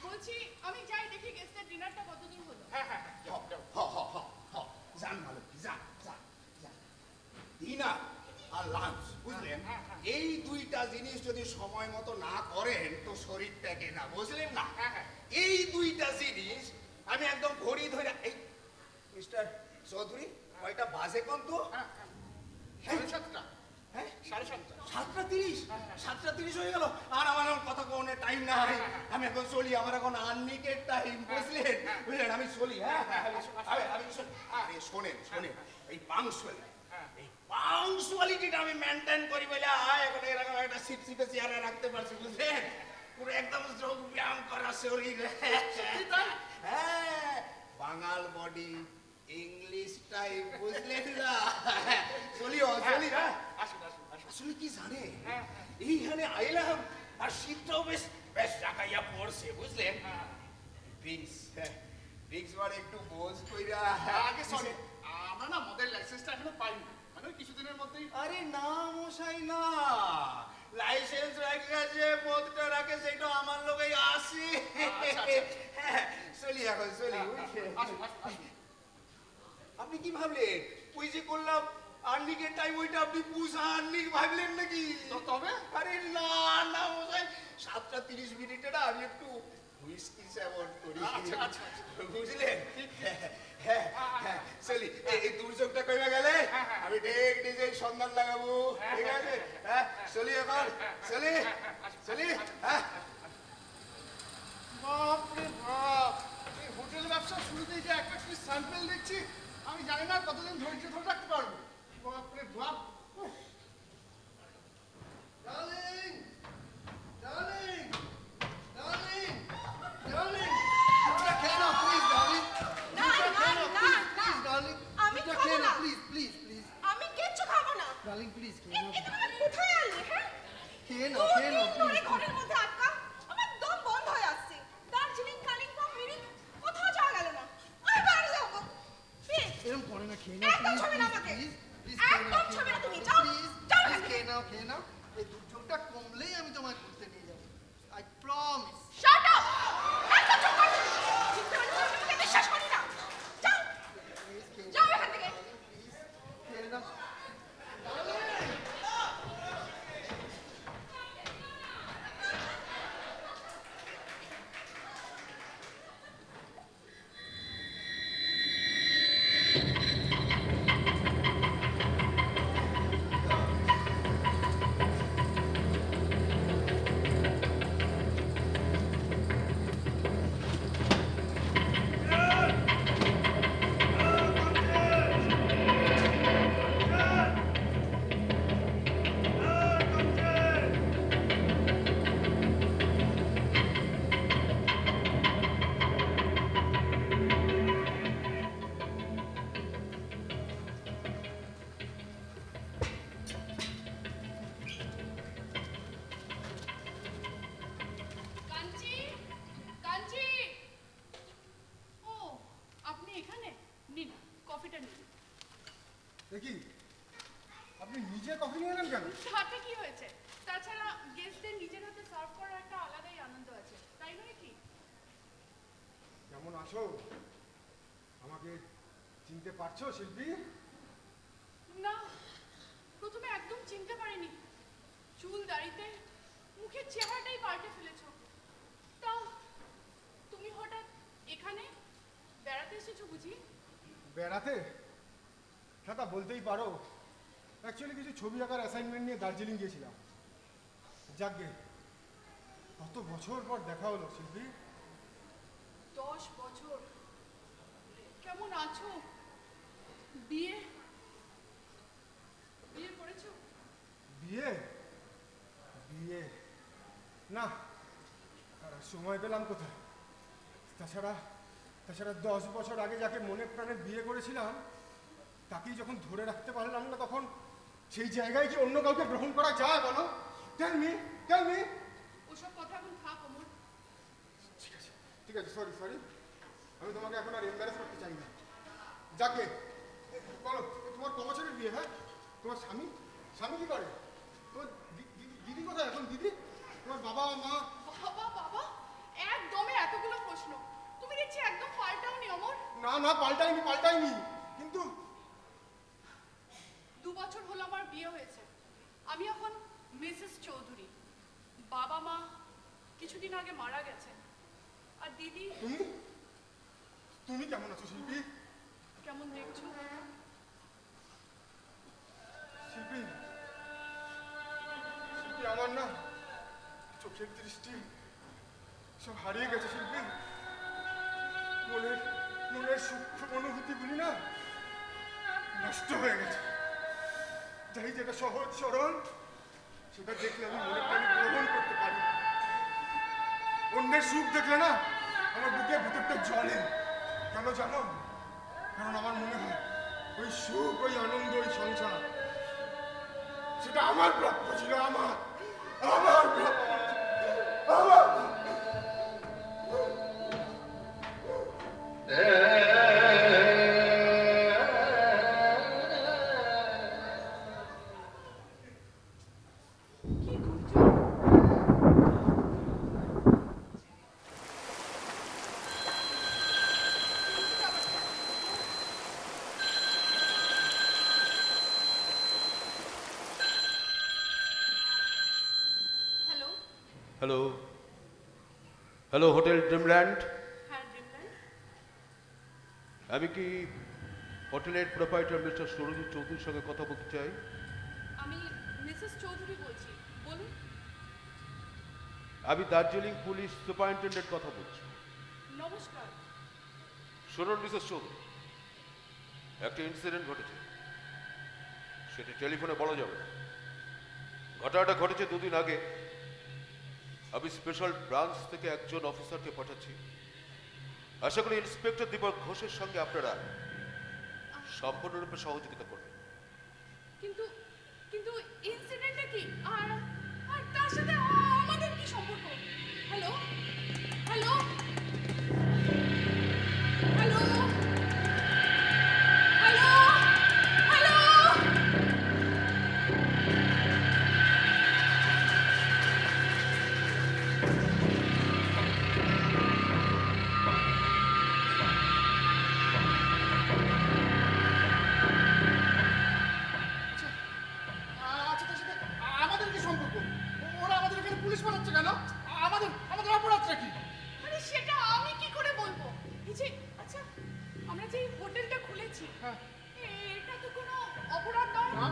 বলছি আমি যাই দেখি গেস্টের ডিনারটা কতদূর হলো। জান ভালো, জান জান জান। ডিনার আর লাঞ্চ, বুঝলেন? এই দুইটা জিনিস যদি সময় মতো না করেন তো শরীর টেকে না, বুঝলেন না? এই দুইটা জিনিস আমি একদম ঘড়ি ধরে, এই মিস্টার চৌধুরী কয়টা বাজে কোন তো? 7:30। হ্যাঁ, 7:30। 7:30, 7:30 হয়ে গেল। আর আমার এখন কথা কোনে টাইম নাই, আমি এখন চলি, আমার এখন আননিকের টাইম, বুঝলেন? বুঝলেন, আমি চলি। হ্যাঁ, আমি চলি। আরে শোনেন শোনেন, এই পাংচুয়ালিটি, এই পাংচুয়ালিটিটা আমি মেনটেন করি বলে এখন এরকম একটা সিটে চেয়ারে রাখতে পারছি বুঝলেন পুরো একদম যোগ ব্যায়াম করা শরীর হ্যাঁ বাঙাল বডি ইংলিশ টাইপ বুঝলেন না চলিও চলি না আসলে কি জানে এইখানে আইলাম আর শীতটাও বেশ বেশ রাখাইয়া পড়ছে বুঝলেন ড্রিঙ্কস ড্রিঙ্কস মানে একটু বোঝ কইরা আগে সরি আমরা না মদের লাইসেন্সটা এখনো পাইনি মানে ওই কিছুদিনের মধ্যেই আরে না মশাই না লাইসেন্স রাখলে যে মদটা রাখে সেটা আমার লোকেই আসি চলি এখন চলি আপনি কি ভাবলেন ওই যে করলাম আর্নিকের টাইম ওইটা আপনি পুষা আর্নিক ভাবলেন নাকি তবে আরে না না মশাই 7:30 না আমি একটু হুইস্কি সেবন করি বুঝলেন হ্যাঁ হ্যাঁ চলি এই দুর্যোগটা কইবা গেলে আমি ঠিক নিজেই সন্ধান লাগাবো ঠিক আছে হ্যাঁ চলি এখন চলি চলি হ্যাঁ বাপরে বাপ এই হোটেল ব্যবসা শুরুতেই যে একটা কি স্যাম্পল দেখছি আমি জানি না কতদিন ধৈর্য ধরে রাখতে পারবো বাপরে বাপ ডার্লিং ডার্লিং ডার্লিং ডার্লিং এটা কেন প্লিজ ডার্লিং না না না না ডার্লিং আমি খাবো না প্লিজ প্লিজ প্লিজ আমি কিচ্ছু খাবো না ডার্লিং প্লিজ এটা তুমি কোথায় আনলে হ্যাঁ খেয়ে নাও ধরে ঘরের মধ্যে আটকা আমার দম বন্ধ হয়ে আসছে দার্জিলিং কালিম্পং মিরিক কোথাও যাওয়া গেল না আমি বাড়ি যাবো প্লিজ এরকম করে না খেয়ে একদম ছবি না আমাকে প্লিজ একদম ছবি না তুমি যাও যাও এখান থেকে। খেয়ে নাও এই দুর্যোগটা কমলেই আমি তোমায় ঘুরতে নিয়ে যাবো আই প্রমিস শাট আপ একদম চুপ কর চিন্তা করে তোমাকে বিশ্বাস করি না যাও যাও এখান থেকে খেয়ে নাও কাঞ্চি কাঞ্চি ও আপনি এখানে নিন কফিটা নিন দেখি আপনি নিজে কফি নিয়ে এলেন কেন তাতে কি হয়েছে তাছাড়া গেস্টদের নিজের হাতে সার্ভ করার একটা আলাদাই আনন্দ আছে তাই নয় কি কেমন আছো আমাকে চিনতে পারছো শিল্পী না প্রথমে একদম চিনতে পারিনি চুল দাড়িতে মুখের চেহারাটাই পাল্টে ফেলেছো তা তুমি হঠাৎ এখানে বেড়াতে এসেছো বুঝি বেড়াতে হ্যাঁ তা বলতেই পারো অ্যাকচুয়ালি কিছু ছবি আঁকার অ্যাসাইনমেন্ট নিয়ে দার্জিলিং গিয়েছিলাম যাকগে কত বছর পর দেখা হলো শিল্পী 10 বছর কেমন আছো বিয়ে বিয়ে করেছো বিয়ে বিয়ে না আর সময় পেলাম কোথায় তাছাড়া তাছাড়া 10 বছর আগে যাকে মনে প্রাণে বিয়ে করেছিলাম তাকেই যখন ধরে রাখতে পারলাম না তখন সেই জায়গায় কি অন্য কাউকে গ্রহণ করা যায় বলো টেল মি ওসব কথা এখন থাক অমর ঠিক আছে সরি সরি আমি তোমাকে এখন আর এম্বারেস করতে চাই না যাকে বলো তোমার ক বছরের বিয়ে হ্যাঁ তোমার স্বামী স্বামী কি করে তোমার দিদি কোথায় এখন দিদি তোমার বাবা মা বাবা বাবা একদমই এতগুলো প্রশ্ন তুমি দেখছি একদম পাল্টাওনি অমর না না পাল্টাইনি কিন্তু 2 বছর হলো আমার বিয়ে হয়েছে আমি এখন মিসেস চৌধুরী বাবা মা কিছুদিন আগে মারা গেছে আর দিদি তুমি কেমন আছো শিল্পী কেমন দেখছো শিল্পী শিল্পী আমার না চোখের দৃষ্টি সব হারিয়ে গেছে শিল্পী মনের সূক্ষ্ম অনুভূতিগুলি না নষ্ট হয়ে গেছে যাই যেটা সহজ সরল সেটা দেখলে আমি মনে প্রাণে গ্রহণ করতে পারি। অন্যের সুখ দেখলে না আমার বুকের ভিতরটা জ্বলে। কেন জানো? কারণ আমার মনে হয় ওই সুখ, ওই আনন্দ, ওই সংসার সেটা আমার প্রাপ্য ছিল। আমার প্রাপ্য ছিল, আমার। Hello. Hello hello, hotel Dreamland. হ্যাঁ, ড্রিমল্যান্ড। আমি কি হোটেলের প্রোপাইটার মিস্টার সরোজিৎ চৌধুরীর সঙ্গে কথা বলতে চাই? আমি মিসেস চৌধুরী বলছি, বলুন। আমি দার্জিলিং পুলিশ সুপারিনটেন্ডেন্ট কথা বলছি। নমস্কার। শুনুন মিসেস চৌধুরী, একটা ইনসিডেন্ট ঘটেছে, সেটা টেলিফোনে বলা যাবে না। ঘটনাটা ঘটেছে 2 দিন আগে। আমি স্পেশাল ব্রাঞ্চ থেকে একজন অফিসারকে পাঠাচ্ছি। আশা করি ইন্সপেক্টর দীপক ঘোষের সঙ্গে আপনারা সম্পূর্ণরূপে সহযোগিতা করবেন। কিন্তু কিন্তু ইনসিডেন্টটা কি? আর আর তার সাথে আমাদের কি সম্পর্ক? Hello hello hello hello hello. আচ্ছা, তার সাথে আমাদের কি সম্পর্ক? ওরা আমাদের এখানে পুলিশ বানাচ্ছে কেন? আমাদের অপরাধটা কি? আরে সেটা আমি কি করে বলবো? এই যে আচ্ছা, আমরা যে হোটেলটা খুলেছি, হ্যাঁ। এটা তো কোনো অপরাধ নয়। না।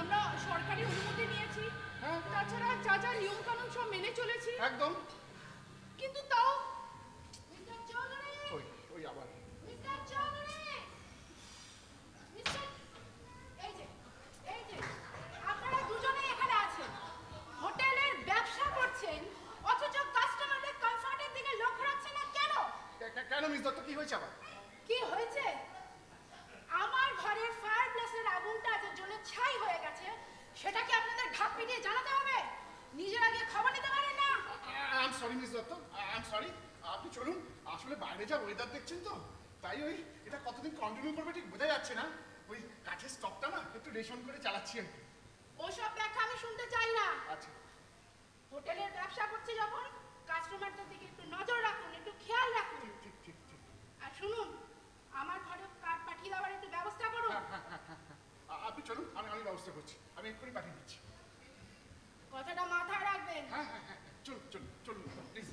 আমরা সরকারি অনুমতি নিয়েছি, হ্যাঁ। তাছাড়া যা যা নিয়ম কানুন সব মেনে চলেছি, একদম। কিন্তু তাও মিস্টার চৌধুরী, ওই আবার মিস্টার চৌধুরী, মিস্টার, এই যে আপনারা দুজনেই এখানে আছেন, হোটেলের ব্যবসা করছেন, অথচ কাস্টমারদের কমফর্টের দিকে লক্ষ্য রাখছেন না কেন? কেন মিস দত্ত, কি হয়েছে আবার? কি হয়েছে? আমার ঘরের ফায়ার প্লেসের আগুনটা যে জ্বলে ছাই হয়ে গেছে, সেটা কি আপনাদের ঢাক পিটিয়ে জানাতে হবে? নিজের আগে খবর নিতে পারেন না? I am sorry miss Dutta, I am sorry. আপনি চলুন, আসলে বাইরে যা ওয়েদার দেখছেন তো, তাই ওই এটা কতদিন কন্টিনিউ করবে ঠিক বোঝা যাচ্ছে না। ওই কাঠের স্টকটা না একটু রেশন করে চালাচ্ছি আর কি। ওসব ব্যাখ্যা আমি শুনতে চাই না। আচ্ছা। হোটেলের ব্যবসা করছি যখন, কাস্টমারদের দিকে একটু নজর রাখুন, একটু খেয়াল রাখুন। ঠিক। আর শুনুন, আমার ঘরে কাঠ পাঠিয়ে দেওয়ার একটু ব্যবস্থা করুন। আপনি চলুন, আমি ব্যবস্থা করছি, আমি এক্ষুনি পাঠিয়ে দিচ্ছি। কথাটা মাথায় রাখবেন। হ্যাঁ, চলুন প্লিজ।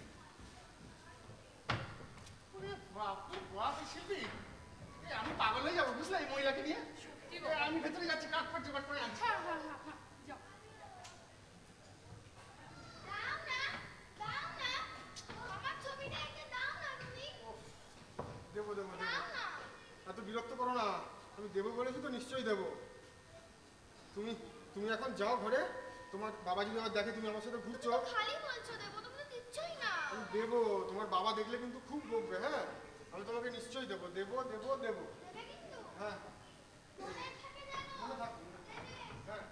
ওরে বাপরে বাপ, এই শিল্পী, আমি পাগল হয়ে যাবো বুঝলে এই মহিলাকে নিয়ে। আমি ভেতরে যাচ্ছি, কাঠ ফাট জোগাড় করে আনছি। হ্যাঁ, যাও। আমার ছবিটা একটু দাও না তুমি। দেবো। এত বিরক্ত করো না, আমি দেবো বলেছি তো, নিশ্চয়ই দেবো। তুমি এখন যাও ঘরে, তোমার বাবা যদি আবার দেখে তুমি আমার সাথে ঘুরছো। খালি বলছো দেবো, তুমি তো দিচ্ছই না। আমি দেবো, তোমার বাবা দেখলে কিন্তু খুব বকবে। হ্যাঁ, আমি তোমাকে নিশ্চয়ই দেবো। এটা কিন্তু হ্যাঁ, মনে থাকে যেন। মনে থাকবে। হ্যাঁ।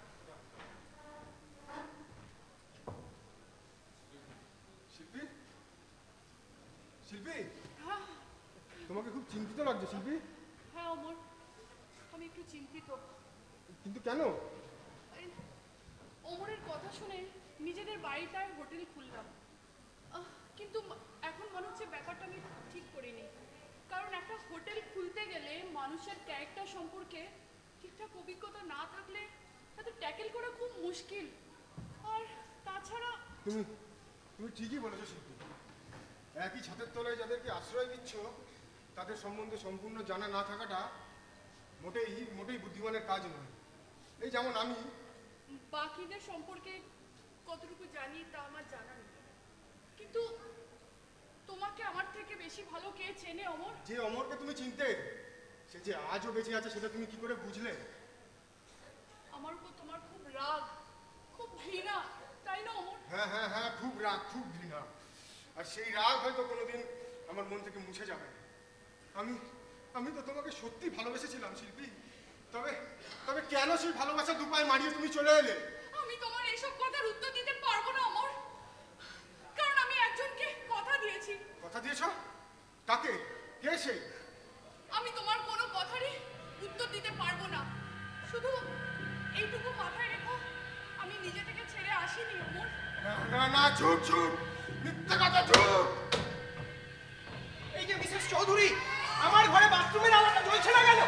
শিল্পী, হ্যাঁ তোমাকে খুব চিন্তিত লাগছে শিল্পী। হ্যাঁ অমর, আমি একটু চিন্তিত। কিন্তু কেন? ওমরের কথা শুনে নিজেদের বাড়িটায় হোটেল খুললাম, কিন্তু এখন মনে হচ্ছে ব্যাপারটা আমি ঠিক করিনি। কারণ একটা হোটেল খুলতে গেলে মানুষের ক্যারেক্টার সম্পর্কে ঠিকঠাক অভিজ্ঞতা না থাকলে তাদের ট্যাকেল করা খুব মুশকিল। আর তাছাড়া তুমি ঠিকই বলেছো শিল্পী। একই ছাদের তলায় যাদেরকে আশ্রয় দিচ্ছ তাদের সম্বন্ধে সম্পূর্ণ জানা না থাকাটা মোটেই বুদ্ধিমানের কাজ নয়। এই যেমন আমি বাকিদের সম্পর্কে কতটুকু জানি তা আমার জানা নেই, কিন্তু তোমাকে আমার থেকে বেশি ভালো কে চেনে অমর? যে অমরকে তুমি চিনতে, সে যে আজও বেঁচে আছে সেটা তুমি কি করে বুঝলে? আমার উপর তোমার আর সেই রাগ হয়তো কোনোদিন আমার মন থেকে মুছে যাবে না। আমি আমি তো তোমাকে সত্যি ভালোবেসেছিলাম শিল্পী। তবে তবে কেন সেই ভালোবাসা দুপায়ে মারিয়ে তুমি চলে এলে? আমি তোমার এসব কথার উত্তর দিতে পারবো না অমর, কারণ আমি একজনকে কথা দিয়েছি। কথা দিয়েছ? কাকে? কে সে? আমি তোমার কোনো কথারই উত্তর দিতে পারবো না। শুধু এইটুকু মাথায় রেখো, আমি নিজে থেকে ছেড়ে আসিনি অমর। না না না, ঝুট ঝুট, মিথ্যে কথা, ঝুট। এই যে মিসেস চৌধুরী, আমার ঘরে বাথরুমের আলোটা জ্বলছে না কেন?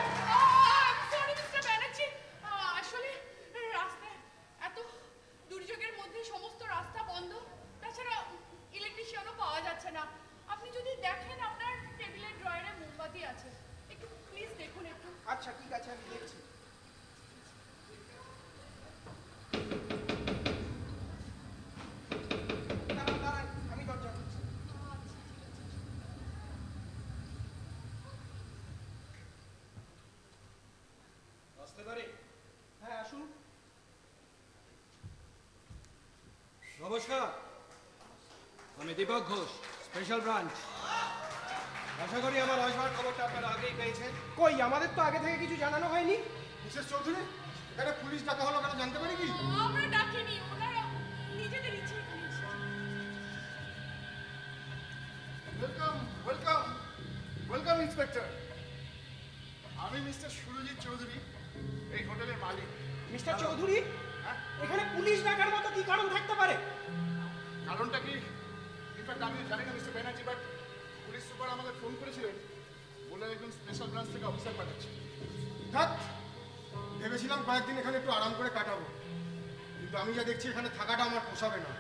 সরি মিস্টার ব্যানার্জি, আসলে রাস্তায় এত দুর্যোগের মধ্যে সমস্ত রাস্তা বন্ধ, তাছাড়া ইলেকট্রিশিয়ানও পাওয়া যাচ্ছে না। আপনি যদি দেখেন আপনার টেবিলের ড্রয়ারে মোমবাতি আছে, একটু প্লিজ দেখুন একটু। আচ্ছা ঠিক আছে, আমি দেখছি। দাঁড়ান দাঁড়ান, আমি দরজা খুলছি। আসতে পারি? হ্যাঁ আসুন। নমস্কার, আমি দীপক ঘোষ, স্পেশাল ব্রাঞ্চ। আশা করি আমার আসবার খবরটা আপনারা আগেই পেয়েছেন। কই, আমাদের তো আগে থেকে কিছু জানানো হয়নি। মিসেস চৌধুরী, এখানে পুলিশ ডাকা হলো কেন জানতে পারি কি? আমরা ডাকিনি, ওনারা নিজেদের ইচ্ছে এখানে এসেছে। Welcome welcome welcome inspector. আমি মিস্টার সুরজিৎ চৌধুরী, এই হোটেলের মালিক। মিস্টার চৌধুরী, হ্যাঁ, এখানে পুলিশ ডাকার মতো কি কারণ থাকতে পারে? কারণটা কি ইনফ্যাক্ট আমিও জানি না mister Banerjee, but police super আমাদের ফোন করেছিলেন, বলে একজন স্পেশাল ব্রাঞ্চ থেকে অফিসার পাঠাচ্ছে। ধ্যাৎ, ভেবেছিলাম কয়েকদিন এখানে একটু আরাম করে কাটাবো, কিন্তু আমি যা দেখছি এখানে থাকাটা আমার পোষাবে না।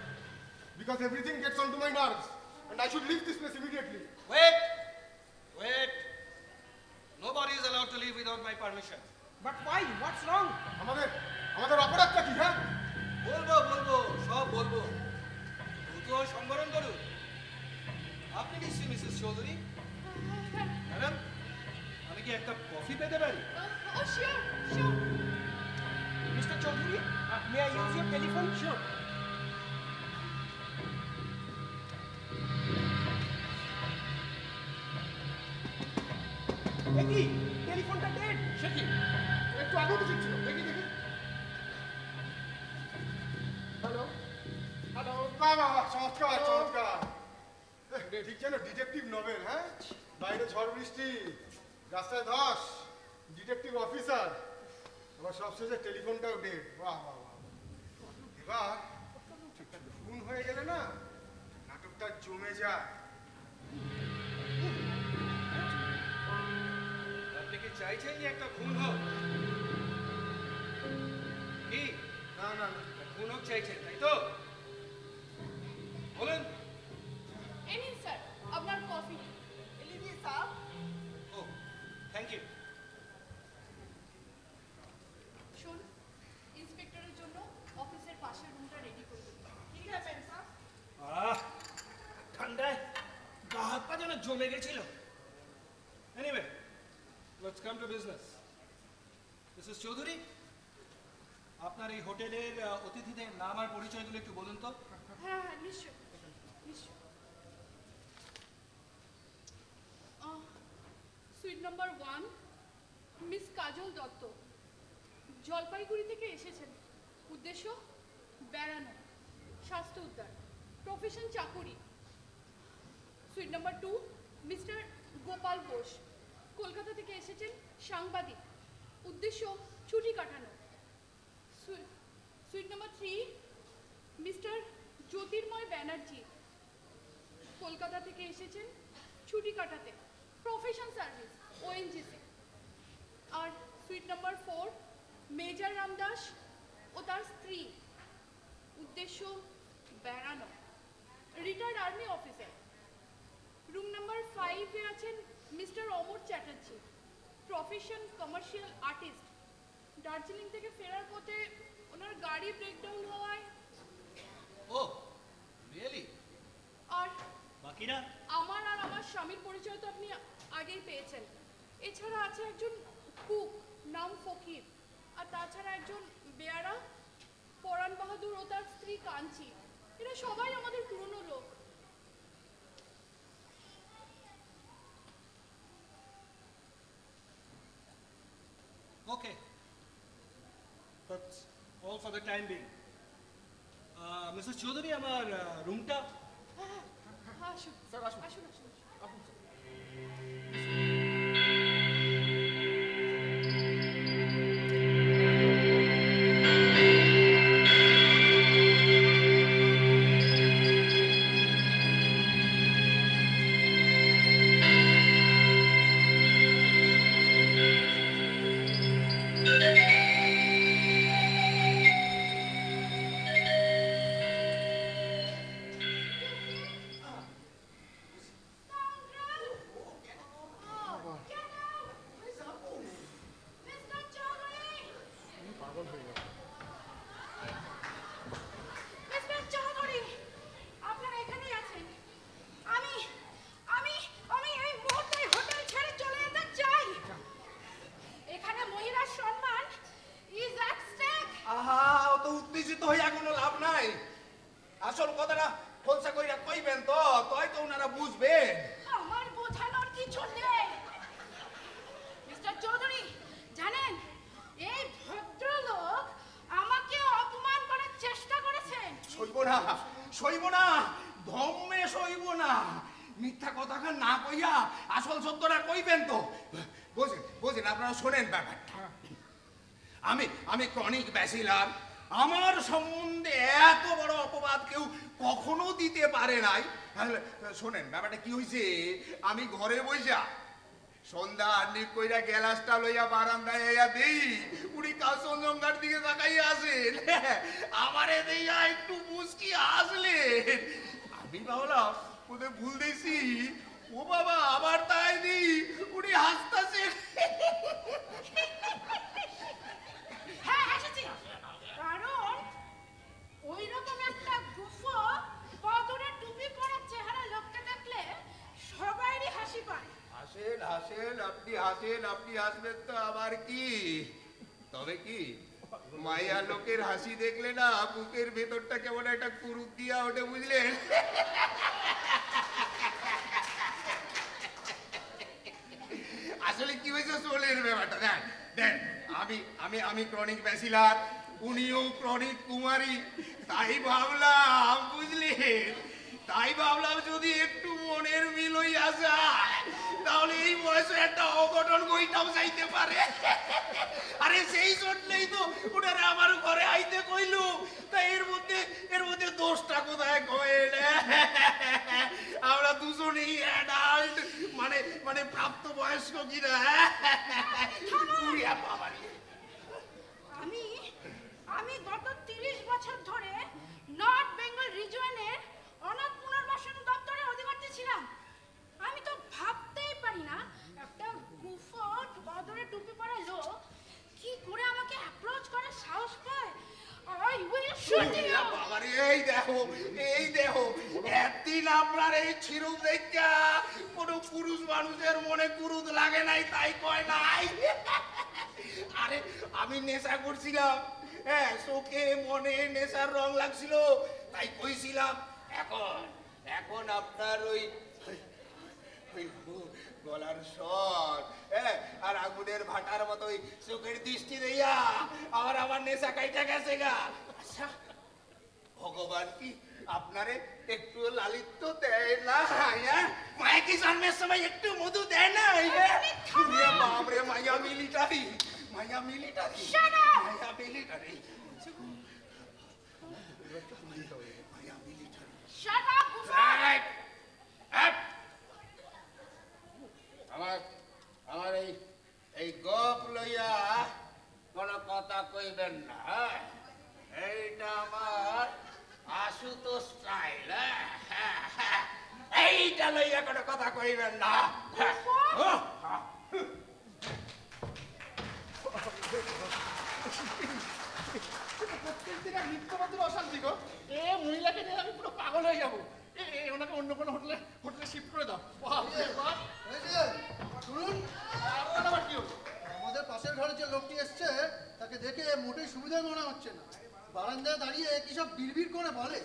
Because everything gets on to my nerves and I should leave this place immediately. Wait! Wait! Nobody is allowed to leave without my permission. But why, what's wrong? আমাদের আমাদের অপরাধটা কি? হ্যাঁ, বলবো, সব বলবো। দ্রুত সম্বরণ করুন। আপনি নিশ্চয়ই মিসেস চৌধুরী? ম্যাডাম, আমি কি একটা কফি পেতে পারি? Oh sure sure. Mister Chowdhury, may I use your telephone? Sure. কি টেলিফোনটা ডেড? সে কি? একটু আগেও তো ঠিক ছিল। দেখি দেখি। হ্যালো হ্যালো, বাবা চমৎকার চমৎকার। ঠিক যেন ডিটেকটিভ নভেল। হ্যাঁ, বাইরে ঝড় বৃষ্টি, রাস্তায় ধস, ডিটেকটিভ অফিসার, আবার সবশেষে টেলিফোনটাও ডেড। বাহ বাহ বাহ। এবার খুন হয়ে গেলে না নাটকটা জমে যায়। আপনি কি চাইছেন যে একটা খুন হোক? কি? না না না, খুন হোক চাইছেন, তাই তো? বলুন। এই নিন স্যার আপনার কফি। লিজিয়ে সাহেব, ও, থ্যাংক ইউ। শুন, ইন্সপেক্টরের জন্য অফিসের পাশের রুমটা রেডি করে দিন। ঠিক আছে স্যার। ঠান্ডায় গা হাত পা যেন জমে গেছিল। Anyway, let's come to business. Missus Chowdhury, আপনার এই হোটেলের অতিথিদের নাম আর পরিচয়গুলো একটু বলুন তো। হ্যাঁ হ্যাঁ নিশ্চয় নিশ্চয়। Suite number 1 miss Kajal Dutta, Jalpaiguri থেকে এসেছেন। উদ্দেশ্য বেড়ানো, স্বাস্থ্য উদ্ধার, প্রফেশন চাকুরি। Suite number 2 mister Gopal Bose, Kolkata থেকে এসেছেন, সাংবাদিক। উদ্দেশ্য ছুটি কাটানো। Suite number 3 mister Jyotirmoy Banerjee, Kolkata থেকে এসেছেন ছুটি কাটাতে, প্রফেশন সার্ভিস, ওএনজিসি। আর সুইট নাম্বার 4 মেজর রামদাস ও তার স্ত্রী। উদ্দেশ্য বেড়ানো, retired army officer. Room number 5-এ আছেন mister Amar Chatterjee, profession commercial artist. Darjeeling থেকে ফেরার পথে ওনার গাড়ি ব্রেকডাউন হওয়ায়। ও, রিয়েলি? আর বাকিরা? আমার আর আমার স্বামীর পরিচয় তো আপনি আগেই পেয়েছেন। এছাড়া আছে একজন কুক, নাম ফকির। আর তাছাড়া একজন বেয়ারা, পরাণ বাহাদুর ও তার স্ত্রী কাঞ্চি। এরা সবাই আমাদের পুরনো লোক। Okay. That's all for the time being. Mrs. Chaudhary, আমার রুমটা আসুন স্যার আসুন আসুন আসুন আসুন স্যার মিস্টার চৌধুরী, আপনারা এখানেই আছেন। আমি আমি আমি এই মুহূর্তে হোটেল ছেড়ে চলে যেতে চাই। এখানে মহিলার সম্মান ইজ অ্যাট স্টেক। আহা অত উত্তেজিত হইয়া কোনো লাভ নাই। আসল কথাটা খোলসা কইরা কইবেন তো, তই তো ওনারা বুঝবেন। আমার বোঝানোর কিছু নেই। মিস্টার চৌধুরী, জানেন এই ভদ্রলোক আমাকে অপমান করার চেষ্টা করেছেন। সইব না, ধম্মে সইব না। মিথ্যা কথাখান না কইয়া আসল সত্যটা কইবেন তো। বোঝেন আপনারা শোনেন ব্যাপারটা। আমি ক্রনিক ব্যাচিলার। আমার সম্বন্ধে এত বড় অপবাদ কেউ কখনো দিতে পারে নাই। শোনেন ব্যাপারটা কি হয়েছে, আমি ঘরে বইসা সন্ধ্যা আন্নি কইরা গ্যালাসটা লইয়া বারান্দায় আইয়া দেই, উনি কাঞ্চনজঙ্ঘার দিকে তাকাইয়া আসেন। আমারে দেইয়া একটু মুস্কি আসলেন। আমি ভাবলাম ওদের ভুল দিছি। ও বাবা আবার তাই দি উনি হাসতাছেন। হ্যাঁ হাসেছি, কারণ ওই রকম একটা গুফো বদরে টুপি পরা চেহারা লোকটা দেখলে সবাইরই হাসি পায়। হাসেন আপনি হাসবেন তো আবার কি। তবে কি মায়া লোকের হাসি দেখলে না বুকের ভেতরটা কেমন একটা কুরুপ দিয়া ওঠে, বুঝলেন। আসলে কি হয়েছে চলের ব্যাপারটা দেন। আমি ক্রনিক ব্যাচিলার, উনিও ক্রনিক কুমারী। তাই ভাবলাম বুঝলেন, যদি একটু মনের মিল হইয়া যায় তাহলে এই বয়সে একটা অঘটন ঘটাও যাইতে পারে। আরে সেই জন্যই তো ওনারা আমার ঘরে আইতে কইল। তাই এর মধ্যে দোষটা কোথায় কইল? আমরা দুজনেই অ্যাডাল্ট, মানে প্রাপ্ত বয়স্ক কিনা। আমি গত 30 বছর ধরে নর্থ বেঙ্গল রিজিয়নের অনাথ পুনর্বাসন দপ্তরের অধিকর্তা ছিলাম। আমি তো ভাবতেই পারি না একটা গুফো বদরে টুপি পরা লোক কি করে আমাকে অ্যাপ্রোচ করার সাহস পায়। I will shoot you. বাবারে এই দেখো একদিন আপনার এই ছিরুপ দেখা কোনো পুরুষ মানুষের মনে কুরুত লাগে নাই তাই কয় নাই। আরে আমি নেশা করছিলাম, হ্যাঁ চোখে মনে নেশার রং লাগছিল, তাই কইছিলাম। এখন আপনার ওই গলার স্বর, হ্যাঁ আর আগুনের ভাটার মতো ওই চোখের দৃষ্টি দিয়া আমার নেশা কাইটা গেছে গা। আচ্ছা ভগবান কি আপনারে একটু লালিত্য দেয় না? মায়া কি জন্মের সময় একটু মধু দেয় না? বাপরে মায়া মিলিটারি। Shut up গুফো। আমার এই গপ লইয়া কোনো কথা কইবেন না। এইটা আমার আশুতোষ স্টাইল। এইটা লইয়া কোনো কথা কইবেন না। প্রত্যেকদিন এক নিত্যমাত্র অশান্তি গো। এ মহিলাকে নিয়ে আমি পুরো পাগল হয়ে যাবো। ওনাকে অন্য কোনো হোটেলে শিফট করে দাও। শুনুন, আবার কি হলো? আমাদের পাশের ঘরে যে লোকটি এসছে তাকে দেখে মোটেই সুবিধা মনে হচ্ছে না। বারান্দায় দাঁড়িয়ে কি সব বিড়বিড় করে বলে।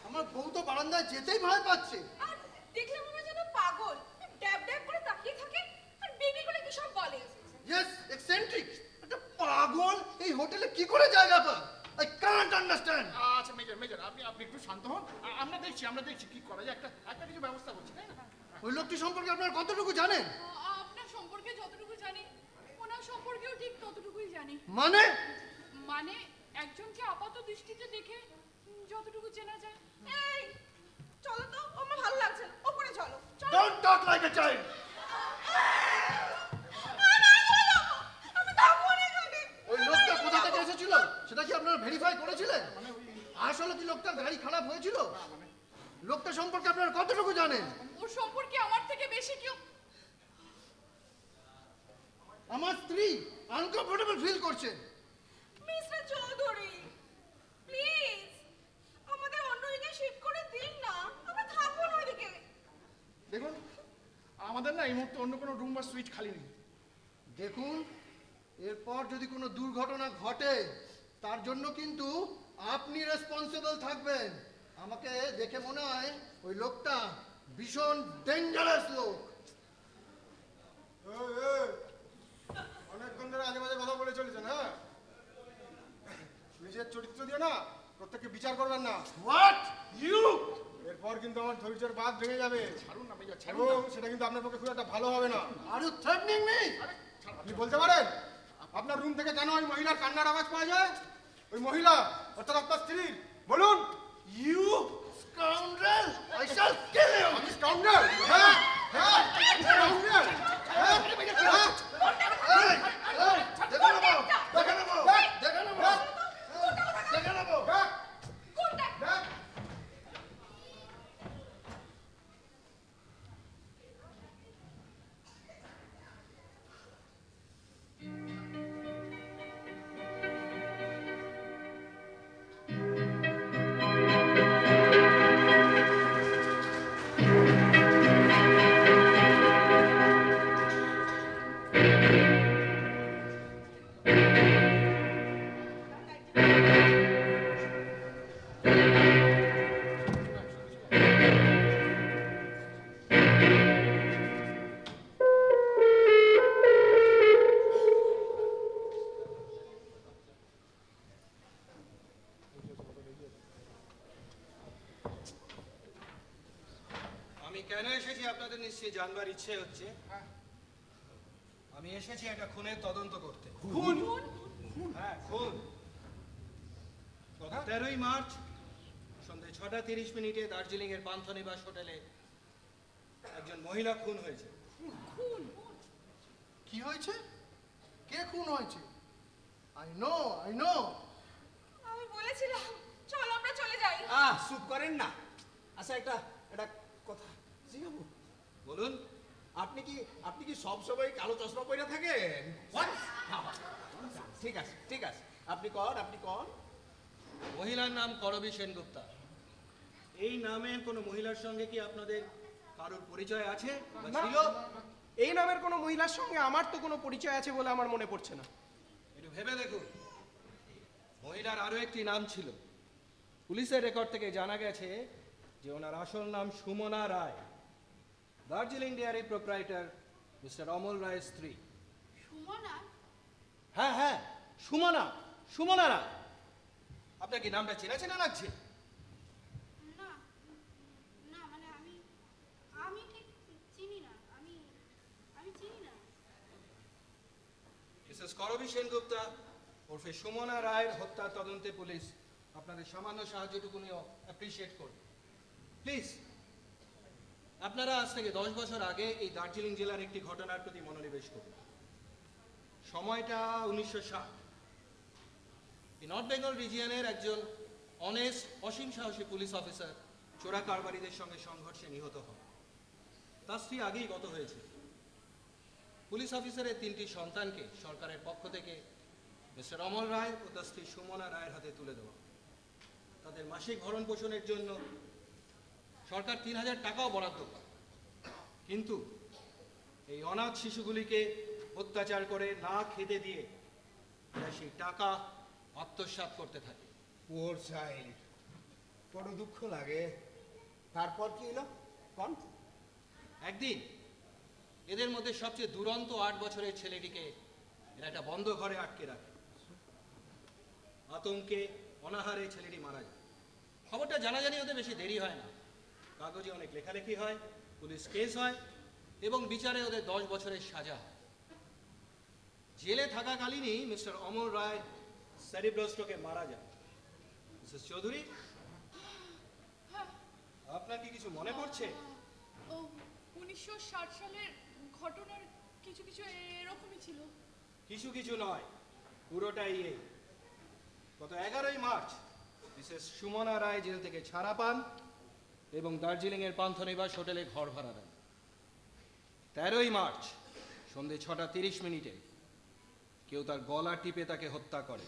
আমার বউ তো বারান্দায় যেতেই ভয় পাচ্ছে। আর দেখলে মনে হয় যেন পাগল, ড্যাব ড্যাব করে তাকিয়ে থাকে আর বেবি করে কি সব বলে। ইয়েস, এক্সেন্ট্রিক, একটা পাগল এই হোটেলে কি করে জায়গা পায়? I can't understand. আচ্ছা মেজর মেজর আপনি আপনি একটু শান্ত হন। আমরা দেখছি কি করা যায়, একটা কিছু ব্যবস্থা করছি, তাই না? ওই লোকটি সম্পর্কে আপনারা কতটুকু জানেন? আপনার সম্পর্কে যতটুকু জানি ওনার সম্পর্কেও ঠিক ততটুকুই জানি। মানে মানে একজনকে আপাত দৃষ্টিতে দেখে যতটুকু চেনা যায়। এই চলো তো, আমার ভালো লাগছে না, ওপরে চলো। Don't talk like a child. আমি থাকবো না এখানে। ওই লোকটা কোথা থেকে এসেছিল সেটা কি আপনারা ভেরিফাই করেছিলেন? আসলে কি লোকটার গাড়ি খারাপ হয়েছিল? লোকটা সম্পর্কে আপনারা কতটুকু জানেন? ওর সম্পর্কে আমার থেকে বেশি কেউ। আমার স্ত্রী আনকমফোর্টেবল ফিল করছে। মিস্টার চৌধুরী প্লিজ আমাদের অন্য দিকে শিফট করে দিন না, আমরা থাকবো না ওইদিকে। দেখুন আমাদের না এই মুহূর্তে অন্য কোনো রুম বা সুইচ খালি নেই। দেখুন এরপর যদি কোনো দুর্ঘটনা ঘটে তার জন্য কিন্তু আপনি রেসপন্সিবল থাকবেন। আমাকে দেখে মনে হয় ওই লোকটা ভীষণ ডেঞ্জারাস লোক। অনেকক্ষণ ধরে আজে বাজে কথা বলে চলেছেন। হ্যাঁ, নিজের চরিত্র দিয়ে না প্রত্যেককে বিচার করবেন না। What you? এরপর কিন্তু আমার ধৈর্যের বাঁধ ভেঙে যাবে। ছাড়ুন না মেজর, ছাড়ুন না। সেটা কিন্তু আপনার পক্ষে খুব একটা ভালো হবে না। Are you threatening me? আপনি বলতে পারেন আপনার রুম থেকে কেন ওই মহিলার কান্নার আওয়াজ পাওয়া যায়? ওই মহিলা অর্থাৎ আপনার স্ত্রী, বলুন। You scoundrel, I shall kill you. আমি স্কাউন্ডার? হ্যাঁ হ্যাঁ স্কাউন্ডার। হ্যাঁ হ্যাঁ দেখে নেবো, দেখে নেবো, দেখে নেবো, দেখে নেবো। আমি কেন এসেছি আপনাদের নিশ্চয়ই জানবার ইচ্ছে হচ্ছে। আমি এসেছি একটা খুনের তদন্ত করতে। খুন? হ্যাঁ খুন। গত 13ই মার্চ সন্ধ্যে 6:30 দার্জিলিং এর পান্থনিবাস হোটেলে একজন মহিলা খুন হয়েছে। কি হয়েছে? কে খুন হয়েছে? I know, I know. আমি বলেছিলাম চলো আমরা চলে যাই। চুপ করেন না। আচ্ছা একটা কথা জিজ্ঞাবো। বলুন। আপনি কি সব সময় কালো চশমা পরে থাকেন? ঠিক আছে ঠিক আছে, আপনি কন। মহিলার নাম করবী সেনগুপ্তা। এই নামের কোনো মহিলার সঙ্গে কি আপনাদের কারোর পরিচয় আছে বা ছিল? এই নামের কোনো মহিলার সঙ্গে আমার তো কোনো পরিচয় আছে বলে আমার মনে পড়ছে না। একটু ভেবে দেখুন। মহিলার আরো একটি নাম ছিল। পুলিশের রেকর্ড থেকে জানা গেছে যে ওনার আসল নাম Sumana Roy, Darjeeling dairy proprietor mister Amal রায়ের স্ত্রী। সুমনা? হ্যাঁ হ্যাঁ সুমনা রায়। আপনার কি নামটা চেনা লাগছে? না না, মানে আমি ঠিক চিনি না। আমি চিনি না। মিসেস করবী সেনগুপ্তা ওরফে সুমনা রায়ের হত্যা তদন্তে পুলিশ আপনাদের সামান্য সাহায্যটুকুনিও অ্যাপ্রিসিয়েট করবে। প্লিজ আপনারা আজ থেকে 10 বছর আগে এই দার্জিলিং জেলার একটি ঘটনার প্রতি মনোনিবেশ করুন। সময়টা 1960। এই নর্থ বেঙ্গল রিজিয়নের একজন অনেস্ট অসীম সাহসী পুলিশ অফিসার চোরা কারবারিদের সঙ্গে সংঘর্ষে নিহত হন। তার স্ত্রী আগেই গত হয়েছে। পুলিশ অফিসারের 3টি সন্তানকে সরকারের পক্ষ থেকে মিস্টার অমল রায় ও তার স্ত্রী সুমনা রায়ের হাতে তুলে দেওয়া। তাদের মাসিক ভরণ পোষণের জন্য সরকার 3000 টাকাও বরাদ্দ করে। কিন্তু এই অনাথ শিশুগুলিকে অত্যাচার করে না খেতে দিয়ে এরা সেই টাকা আত্মসাৎ করতে থাকে। পোর চাইল্ড, বড় দুঃখ লাগে। তারপর কি হলো কন? একদিন এদের মধ্যে সবচেয়ে দুরন্ত 8 বছরের ছেলেটিকে এরা একটা বন্ধ ঘরে আটকে রাখে। আতঙ্কে অনাহারে ছেলেটি মারা যায়। খবরটা জানাজানি হতে বেশি দেরি হয় না, কাগজে অনেক লেখালেখি হয়, পুলিশ কেস হয় এবং বিচারে ওদের 10 বছরের সাজা হয়। জেলে থাকাকালীনই মিস্টার অমর রায় সেরিব্রাল স্ট্রোকে মারা যায়। মিসেস চৌধুরী, আপনার কি কিছু মনে পড়ছে? 1960 সালের ঘটনার কিছু কিছু এরকমই ছিল। কিছু কিছু নয়, পুরোটাই এই। গত 11ই মার্চ মিসেস সুমনা রায় জেল থেকে ছাড়া পান এবং দার্জিলিংয়ের পান্থনিবাস হোটেলে ঘর ভাড়া দেন। 13ই মার্চ সন্ধ্যে 6:30 কেউ তার গলা টিপে তাকে হত্যা করে।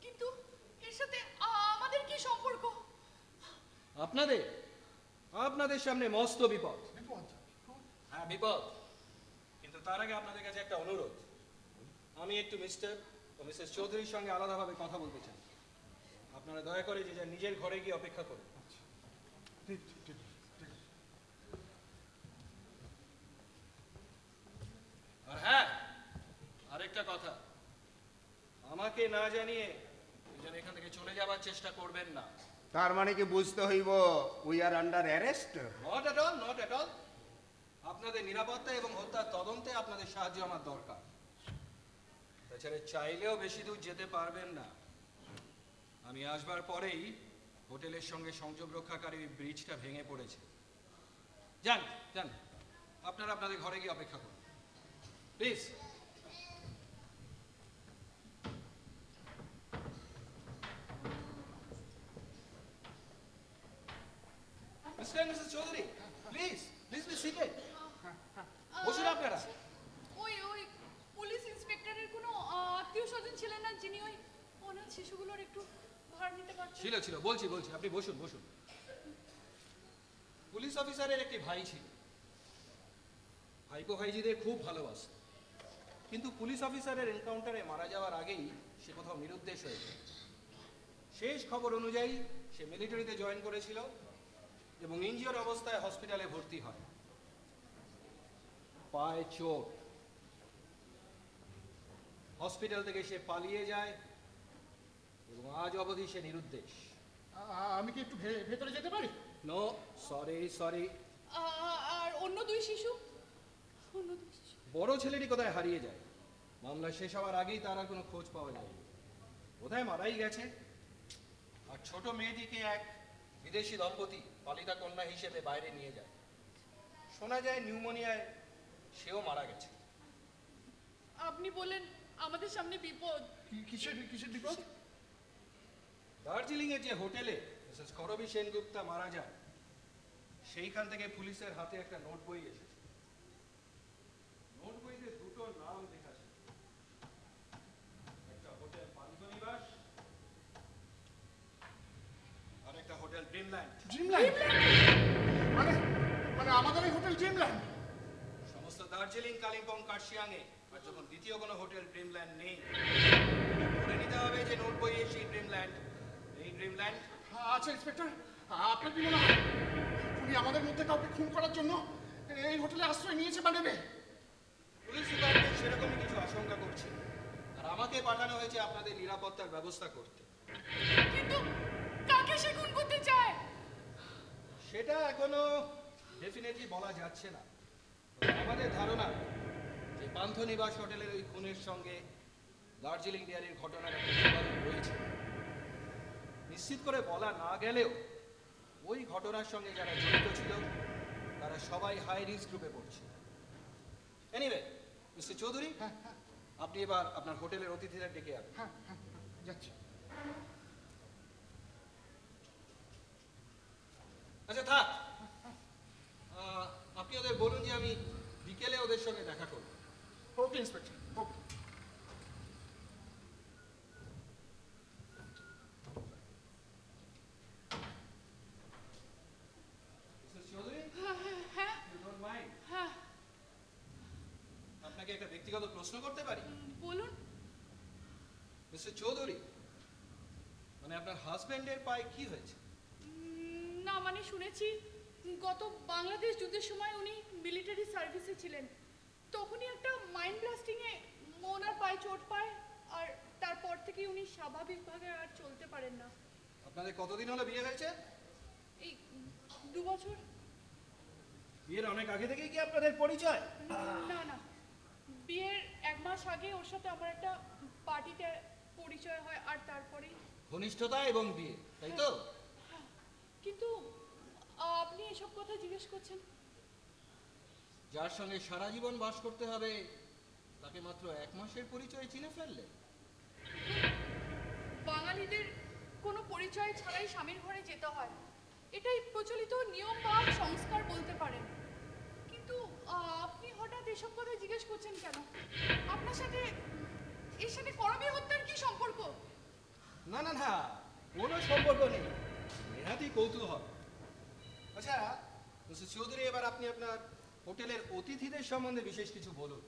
কিন্তু এর সাথে আমাদের কি সম্পর্ক? আপনাদের সামনে মস্ত বিপদ। হ্যাঁ, বিপদ। কিন্তু তার আগে আপনাদের কাছে একটা অনুরোধ। আমি একটু মিস্টার ও মিসেস চৌধুরীর সঙ্গে আলাদাভাবে কথা বলতে চাই। আপনারা দয়া করে যে যার নিজের ঘরে গিয়ে অপেক্ষা করুন। আর হ্যাঁ, আরেকটা কথা, আমাকে না জানিয়ে যেন এখান থেকে চলে যাবার চেষ্টা করবেন না। তার মানে কি বুঝতে হইব we are under arrest? Not at all. আপনাদের নিরাপত্তা এবং হত্যার তদন্তে আপনাদের সাহায্য আমার দরকার। তাছাড়া চাইলেও বেশি দূর যেতে পারবেন না। আমি আসবার পরেই হোটেলের সঙ্গে সংযোগ রক্ষাকারী ওই ব্রিজটা ভেঙে পড়েছে। যান, আপনারা আপনাদের ঘরে গিয়ে অপেক্ষা করুন please. Mister and missus Chowdhury, please be seated. বসুন আপনারা। ওই পুলিশ ইন্সপেক্টরের কোনো আত্মীয় স্বজন ছিলেন না যিনি ওই অনাথ শিশুগুলোর একটু ভার নিতে পারছেন? ছিল, বলছি, আপনি বসুন। পুলিশ অফিসারের একটি ভাই ছিল। ভাইপো ভাইজিদের খুব ভালোবাসত, কিন্তু পুলিশ অফিসারের এনকাউন্টারে মারা যাওয়ার আগেই সে কোথাও নিরুদ্দেশ হয়েছে। শেষ খবর অনুযায়ী সে মিলিটারিতে জয়েন করেছিল এবং ইনজিওর অবস্থায় হসপিটালে ভর্তি হয়। পায়ে চোট। হসপিটাল থেকে সে পালিয়ে যায় এবং আজ অবধি সে নিরুদ্দেশ। আমি কি একটু ভেতরে যেতে পারি? No, sorry. আর অন্য দুই শিশু? বড় ছেলেটি কোথায় হারিয়ে যায়। মামলা শেষ হওয়ার আগেই তার আর কোনো খোঁজ পাওয়া যায়নি, কোথায় মারাই গেছে। আর ছোট মেয়েটিকে এক বিদেশি দম্পতি পালিতা কন্যা হিসেবে বাইরে নিয়ে যায়। শোনা যায় নিউমোনিয়ায় সেও মারা গেছে। আপনি বললেন আমাদের সামনে বিপদ। কিসের বিপদ? দার্জিলিং এর যে হোটেলে মিসেস করবী সেনগুপ্তা মারা যায়, সেইখান থেকে পুলিশের হাতে একটা নোট বই এসেছে। নোট বইতে দুটো নাম লেখা ছিল, একটা হোটেল পান্থনিবাস আর একটা হোটেল ড্রিমল্যান্ড। মানে আমাদের এই হোটেল ড্রিমল্যান্ড? সমস্ত দার্জিলিং, কালিম্পং, কার্শিয়াংয়ে আর যখন দ্বিতীয় কোনো হোটেল ড্রিমল্যান্ড নেই, ধরে নিতে হবে যে নোট বইয়ে সেই ড্রিমল্যান্ড এই ড্রিমল্যান্ড। আচ্ছা ইন্সপেক্টর, আপনার কি মনে হয় উনি আমাদের মধ্যে কাউকে খুন করার জন্য এই হোটেলে আশ্রয় নিয়েছে বা নেবে? পুলিশ ডিপার্টমেন্ট সেরকমই কিছু আশঙ্কা করছে, আর আমাকে পাঠানো হয়েছে আপনাদের নিরাপত্তার ব্যবস্থা করতে। কিন্তু কাকে সে খুন করতে চায় সেটা এখনো ডেফিনেটলি বলা যাচ্ছে না। আমাদের ধারণা যে পান্থনিবাস হোটেলের ওই খুনের সঙ্গে দার্জিলিং ডিয়ারির ঘটনার একটা যোগাযোগ রয়েছে। নিশ্চিত করে বলা না গেলেও ওই ঘটনার সঙ্গে যারা জড়িত ছিল তারা সবাই হাই রিস্ক গ্রুপে পড়ছে। এনিওয়ে, মিস্টার চৌধুরী, আপনি এবার আপনার হোটেলের অতিথিদের ডেকে আনবেন। যাচ্ছি। আচ্ছা থাক, আপনি ওদের বলুন যে আমি বিকেলে ওদের সঙ্গে দেখা করব। ওকে ইন্সপেক্টর, ওকে। আপনাকে একটা ব্যক্তিগত প্রশ্ন করতে পারি? বলুন। মিস্টার চৌধুরী, মানে আপনার হাজবেন্ডের পায়ে কি হয়েছে? না মানে শুনেছি গত বাংলাদেশ যুদ্ধের সময় উনি মিলিটারি সার্ভিসে ছিলেন, তখনই একটা মাইন্ড ব্লাস্টিংয়ে ওনার পায়ে চোট পায়, আর তারপর থেকে উনি স্বাভাবিকভাবে আর চলতে পারেন না। আপনাদের কতদিন হলো বিয়ে হয়েছে? এই 2 বছর। বিয়ের অনেক আগে থেকেই কি আপনাদের পরিচয়? না না, বিয়ের 1 মাস আগে ওর সাথে আমার একটা পার্টিতে পরিচয় হয়, আর তারপরেই ঘনিষ্ঠতা এবং বিয়ে, তাই তো? কিন্তু আপনি এসব কথা জিজ্ঞেস করছেন? যার সঙ্গে সারা জীবন বাস করতে হবে তাকে মাত্র 1 মাসের পরিচয় চিনে ফেললে? বাঙালিদের কোনো পরিচয় ছাড়াই স্বামীর ঘরে যেতে হয়, এটাই প্রচলিত নিয়ম বা সংস্কার বলতে পারেন। কিন্তু আপনি হঠাৎ এসব কথা জিজ্ঞেস করছেন কেন? আপনার সাথে এর সাথে করবী হত্যার কি সম্পর্ক? না না না, কোনো সম্পর্ক নেই, নেহাতি কৌতূহল। আচ্ছা মিসেস চৌধুরী, এবার আপনি আপনার হোটেলের অতিথিদের সম্বন্ধে বিশেষ কিছু বলুন।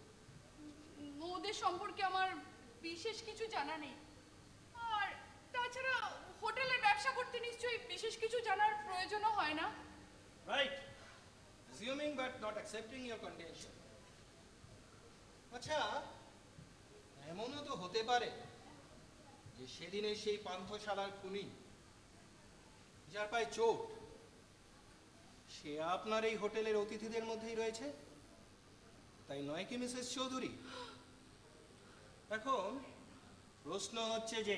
ওদের সম্পর্কে আমার বিশেষ কিছু জানা নেই, আর তাছাড়া হোটেলের ব্যবসা করতে নিশ্চয়ই বিশেষ কিছু জানার প্রয়োজনও হয় না। Right, assuming but not accepting your condition. আচ্ছা, এমনও তো হতে পারে যে সেদিনের সেই পান্থশালার খুনি যার পায়ে চোট, সে আপনার এই হোটেলের অতিথিদের মধ্যেই রয়েছে, তাই নয় কি মিসেস চৌধুরী? এখন প্রশ্ন হচ্ছে যে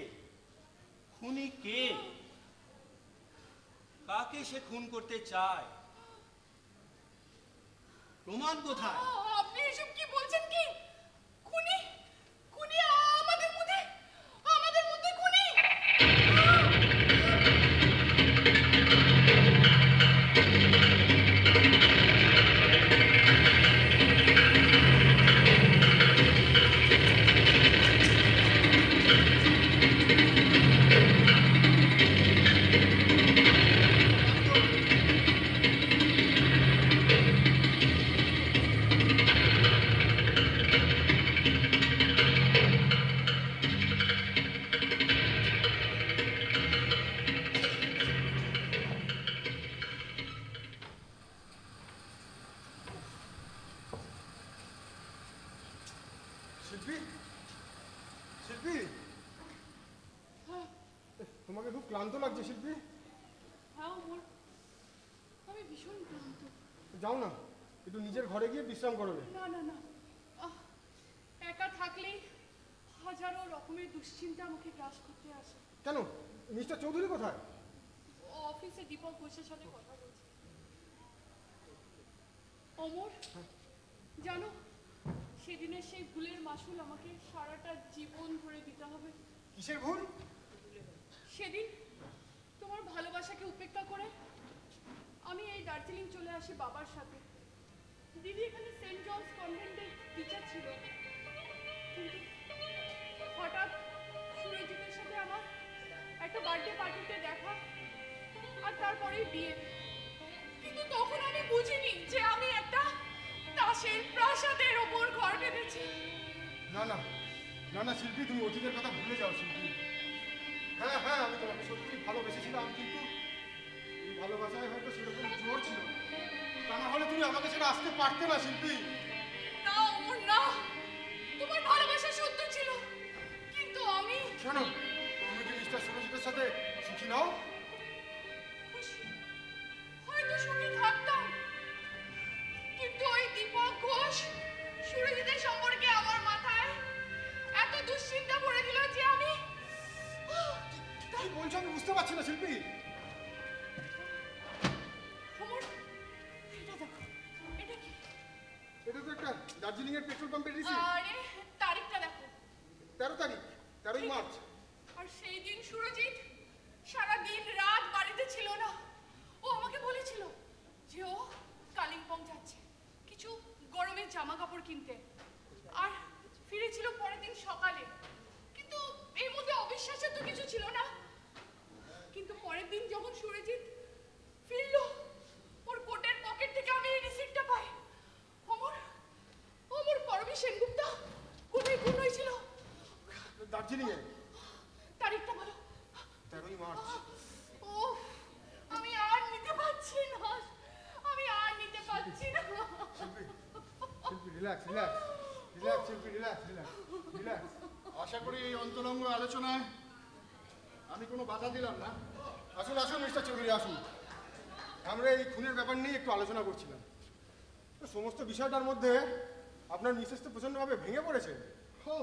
খুনি কে, কাকে সে খুন করতে চায়, প্রমাণ কোথায়? আপনি এসব কি বলছেন? কি খুনি? খুনি আমাদের মধ্যে খুনি? শিল্পী, শিল্পী, তোমাকে খুব ক্লান্ত লাগছে শিল্পী। হ্যাঁ ওমর, আমি ভীষণ ক্লান্ত। যাও না, একটু নিজের ঘরে গিয়ে বিশ্রাম করবে। না না না, একা থাকলেই হাজারো রকমের দুশ্চিন্তা আমাকে গ্রাস করতে আসে। কেন, মিস্টার চৌধুরী কোথায়? অফিসে দীপক ঘোষের সাথে কথা বলছি। অমর, জানো সেদিনের সেই ভুলের মাসুল আমাকে সারাটা জীবন ধরে দিতে হবে। কিসের ভুল? সেদিন তোমার ভালোবাসাকে উপেক্ষা করে আমি এই দার্জিলিং চলে আসি বাবার সাথে। দিদি এখানে সেন্ট জনস কনভেন্টের টিচার ছিল, কিন্তু হঠাৎ সুরজিতের সাথে আমার একটা বার্থডে পার্টিতে দেখা, আর তারপরেই বিয়ে। কিন্তু তখন আমি বুঝিনি যে আমি একটা তাসের প্রাসাদের ওপর ঘর বেঁধেছি। না না না না শিল্পী, তুমি অতীতের কথা ভুলে যাও শিল্পী। হ্যাঁ হ্যাঁ, আমি তোমাকে সত্যি ভালোবেসেছিলাম, কিন্তু এই ভালোবাসায় হয়তো সেরকম জোর ছিল না। তা না হলে তুমি আমাকে ছেড়ে আসতে পারতে না শিল্পী। না অমর না, তোমার ভালোবাসা সত্য ছিল, কিন্তু আমি কেন, তুমি কি মিস্টার সুরজিতের সাথে সুখী নাও? হয়তো সুখী থাকতাম, কিন্তু ওই দীপক ঘোষ সুরজিতের সম্পর্কে আমার মাথায় এত দুশ্চিন্তা ভরে দিল যে আমি কি বলছো আমি বুঝতে পারছি না শিল্পী। অমর, এটা দেখো, এটা কি? এটা তো একটা দার্জিলিং এর পেট্রোল পাম্পের রিসিপ্ট। আরে তারিখটা দেখো, 13 তারিখ, 13ই মার্চ। আর সেই দিন সুরজিৎ সারা দিন রাত বাড়িতে ছিল না। ও আমাকে বলেছিল যে ও কালিম্পং যাচ্ছে কিছু গরমের জামা কাপড় কিনতে, আর ফিরেছিল পরের দিন সকালে। কিন্তু এর মধ্যে অবিশ্বাসের তো কিছু ছিল না। কিন্তু পরের দিন যখন সুরজিৎ ফিরল, ওর কোটের পকেট থেকে আমি এই রিসিপ্টটা পাই। অমর, অমর, পরবী সেনগুপ্তা কোথায় খুন হয়েছিল? দার্জিলিং এ। তারিখটা বলো। 13ই মার্চ। ও, আমি আর নিতে পারছি না, আমি আর নিতে পারছি না। শিল্পী, শিল্পী রিল্যাক্স রিল্যাক্স রিল্যাক্স শিল্পী রিল্যাক্স রিল্যাক্স রিল্যাক্স। আশা করি এই অন্তরঙ্গ আলোচনায় আমি কোনো বাধা দিলাম না। আসুন আসুন মিস্টার চৌধুরী আসুন। আমরা এই খুনের ব্যাপার নিয়ে একটু আলোচনা করছিলাম। তো সমস্ত বিষয়টার মধ্যে আপনার মিসেস তো প্রচণ্ডভাবে ভেঙে পড়েছে। হো,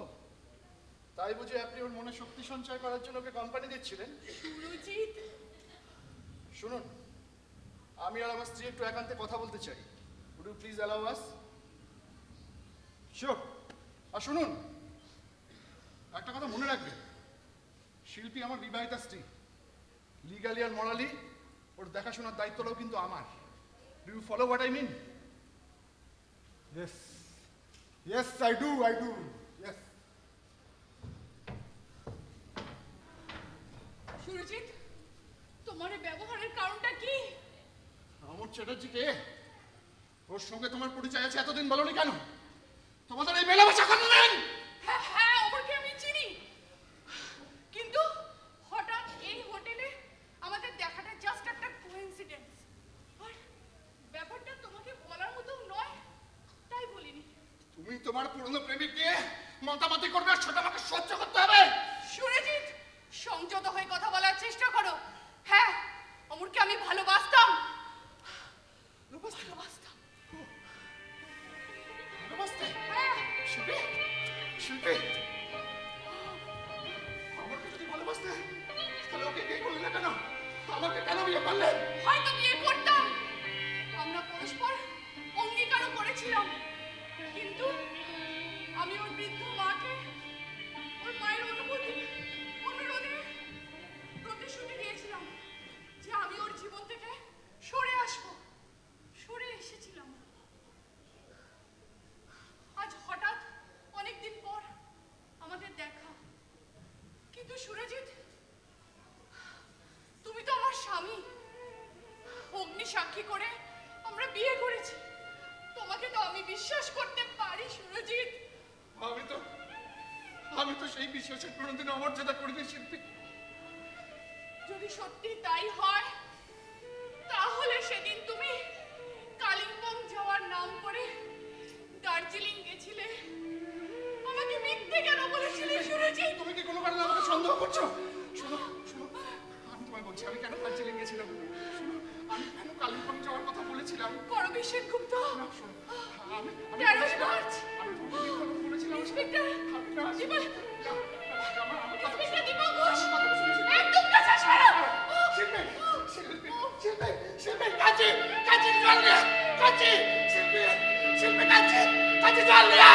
তাই বুঝি আপনি ওর মনে শক্তি সঞ্চয় করার জন্য ওকে কোম্পানি দিচ্ছিলেন? সুরজিৎ, শুনুন, আমি আর আমার স্ত্রী একটু একান্তে কথা বলতে চাই। Would you please allow us? Sure. আর শুনুন, একটা কথা মনে রাখবেন, শিল্পী আমার বিবাহিতা স্ত্রী। লিগালি আর মরালি ওর দেখাশোনার দায়িত্বটাও কিন্তু আমার। Do you follow what I mean? Yes yes I do yes. Surajit, তোমার এই ব্যবহারের কারণটা কি? অমর চ্যাটার্জিকে ওর সঙ্গে তোমার পরিচয় আছে এতদিন বলনি কেন? তোমাদের এই মেলামেশা কতদিন? হ্যাঁ হ্যাঁ, অমরকে আমি চিনি, কিন্তু হঠাৎ এই হোটেলে আমাদের দেখাটা জাস্ট একটা কোইন্সিডেন্স। আর ব্যাপারটা তোমাকে বলার মতো নয়, তাই বলিনি। তুমি তোমার পুরনো প্রেমিক দিয়ে মাতামাতি করবে আর সেটা আমাকে সহ্য করতে হবে। সুরজিৎ, সংযত হয়ে কথা বলার চেষ্টা করো। হ্যাঁ, অমরকে আমি ভালোবাসতাম। হ্যাঁ। শিল্পী, শিল্পী, আমাকে যদি ভালোবাসতে তাহলে ওকে বিয়ে করলে না কেন? আমাকে কেন বিয়ে করলে? হয়তো বিয়ে করতাম, আমরা পরস্পর অঙ্গীকারও করেছিলাম, কিন্তু আমি ওর বৃদ্ধ মাকে ওর মায়ের অনুরোধে প্রতিশ্রুতি দিয়েছিলাম যে আমি ওর জীবন থেকে সরে আসবো। সরে এসেছিলাম। আজ হঠাৎ অনেকদিন পর আমাদের দেখা, কিন্তু সুরজিৎ, তুমি তো আমার স্বামী। অগ্নি সাক্ষী করে আমরা বিয়ে করেছি, তোমাকে তো আমি বিশ্বাস করতে পারি সুরজিৎ। আমি তো সেই বিশ্বাসের কোনোদিন অমর্যাদা করিনি শিল্পী। যদি সত্যি তাই হয়, তাহলে সেদিন তুমি কালিম্পং যাওয়ার নাম করে দার্জিলিং গেছিলে, আমাকে মিথ্যে কেন বলেছিলে সুরজিৎ? তুমি কি কোনো কারণে আমাকে সন্দেহ করছো? শোনো শোনো, আমি তোমায় বলছি আমি কেন দার্জিলিং গেছিলাম। শোনো, আমি কেন কালিম্পং যাওয়ার কথা বলেছিলাম। করবী সেনগুপ্ত, আমি 13 মার্চ, বলেছিলাম ইন্সপেক্টর ইন্সপেক্টর দীপক ঘোষ, একদম কাছে আসবে না। শিল্পী, শিল্পী, শিল্পী, শিল্পী, কাঁচি, কাঁচি জল নিয়ে, কাঁচি, শিল্পী, শিল্পী, কাঁচি, কাঁচি জল নিয়ে।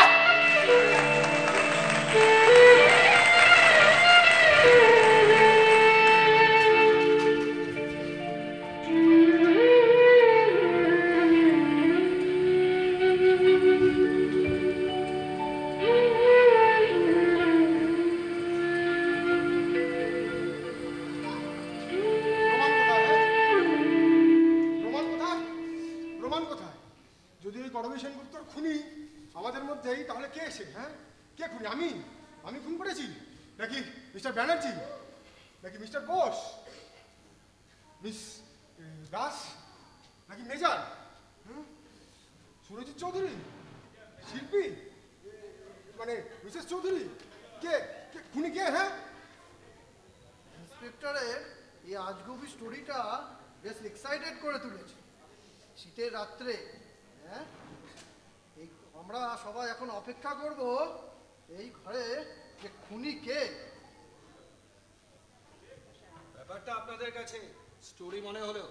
তাহলে কে এসে? হ্যাঁ, কে খুনি? আমি খুন করেছি নাকি মিস্টার ব্যানার্জি, নাকি মিস্টার বোস, মিস দাস, নাকি মেজর, সুরজিৎ চৌধুরী, শিল্পী, মানে মিসেস চৌধুরী? কে খুনি কে? হ্যাঁ, ইন্সপেক্টরের এই আজগুবি স্টোরিটা বেশ এক্সাইটেড করে তুলেছে। শীতের রাত্রে, হ্যাঁ, এই আমরা সবাই এখন অপেক্ষা করব এই ঘরে যে খুনি কে। ব্যাপারটা আপনাদের কাছে স্টোরি মনে হলেও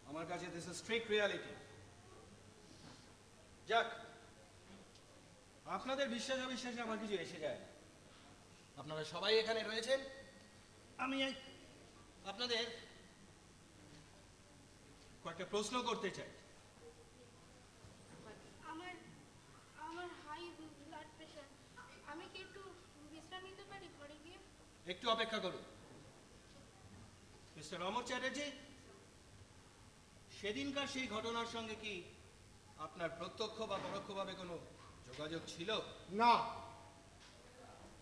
আমার কাছে দিস ইজ স্ট্রিক্ট রিয়ালিটি। যাক, আপনাদের বিশ্বাস অবিশ্বাসে আমার কিছু এসে যায় না। আপনারা সবাই এখানে রয়েছেন, আমি আপনাদের কয়েকটা প্রশ্ন করতে চাই। আমার হাই ব্লাড প্রেশার, আমি কি একটু বিশ্রাম নিতে পারি ঘরে গিয়ে? একটু অপেক্ষা করুন। মিস্টার অমর চ্যাটার্জি, সেদিনকার সেই ঘটনার সঙ্গে কি আপনার প্রত্যক্ষ বা পরোক্ষভাবে কোনো যোগাযোগ ছিল? না।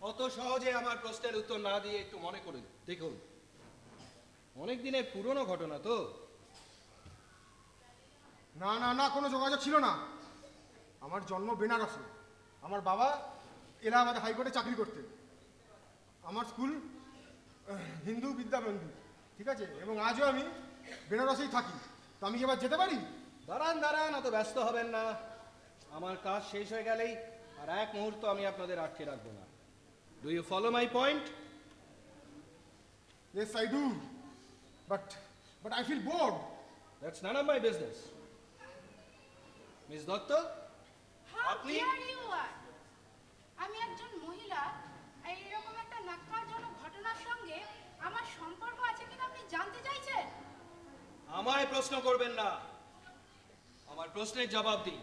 অত সহজে আমার প্রশ্নের উত্তর না দিয়ে একটু মনে করুন। দেখুন, অনেক দিনের পুরনো ঘটনা তো। না না না, কোনো যোগাযোগ ছিল না। আমার জন্ম বেনারসে। আমার বাবা এলাহাবাদ হাইকোর্টে চাকরি করতেন। আমার স্কুল হিন্দু বিদ্যাবন্ধু, ঠিক আছে, এবং আজও আমি বেনারসেই থাকি। তো আমি কি এবার যেতে পারি? দাঁড়ান দাঁড়ান, অত ব্যস্ত হবেন না। আমার কাজ শেষ হয়ে গেলেই আর এক মুহূর্ত আমি আপনাদের আটকে রাখবো না। Do you follow my point? Yes, I do. But I feel bored. That's none of my business. Miss Dutta, আপনি? আমি একজন মহিলা, এইরকম একটা ন্যাক্কারজনক ঘটনার সঙ্গে আমার সম্পর্ক আছে কিনা আপনি জানতে চাইছেন? আমায় প্রশ্ন করবেন না, আমার প্রশ্নের জবাব দিন।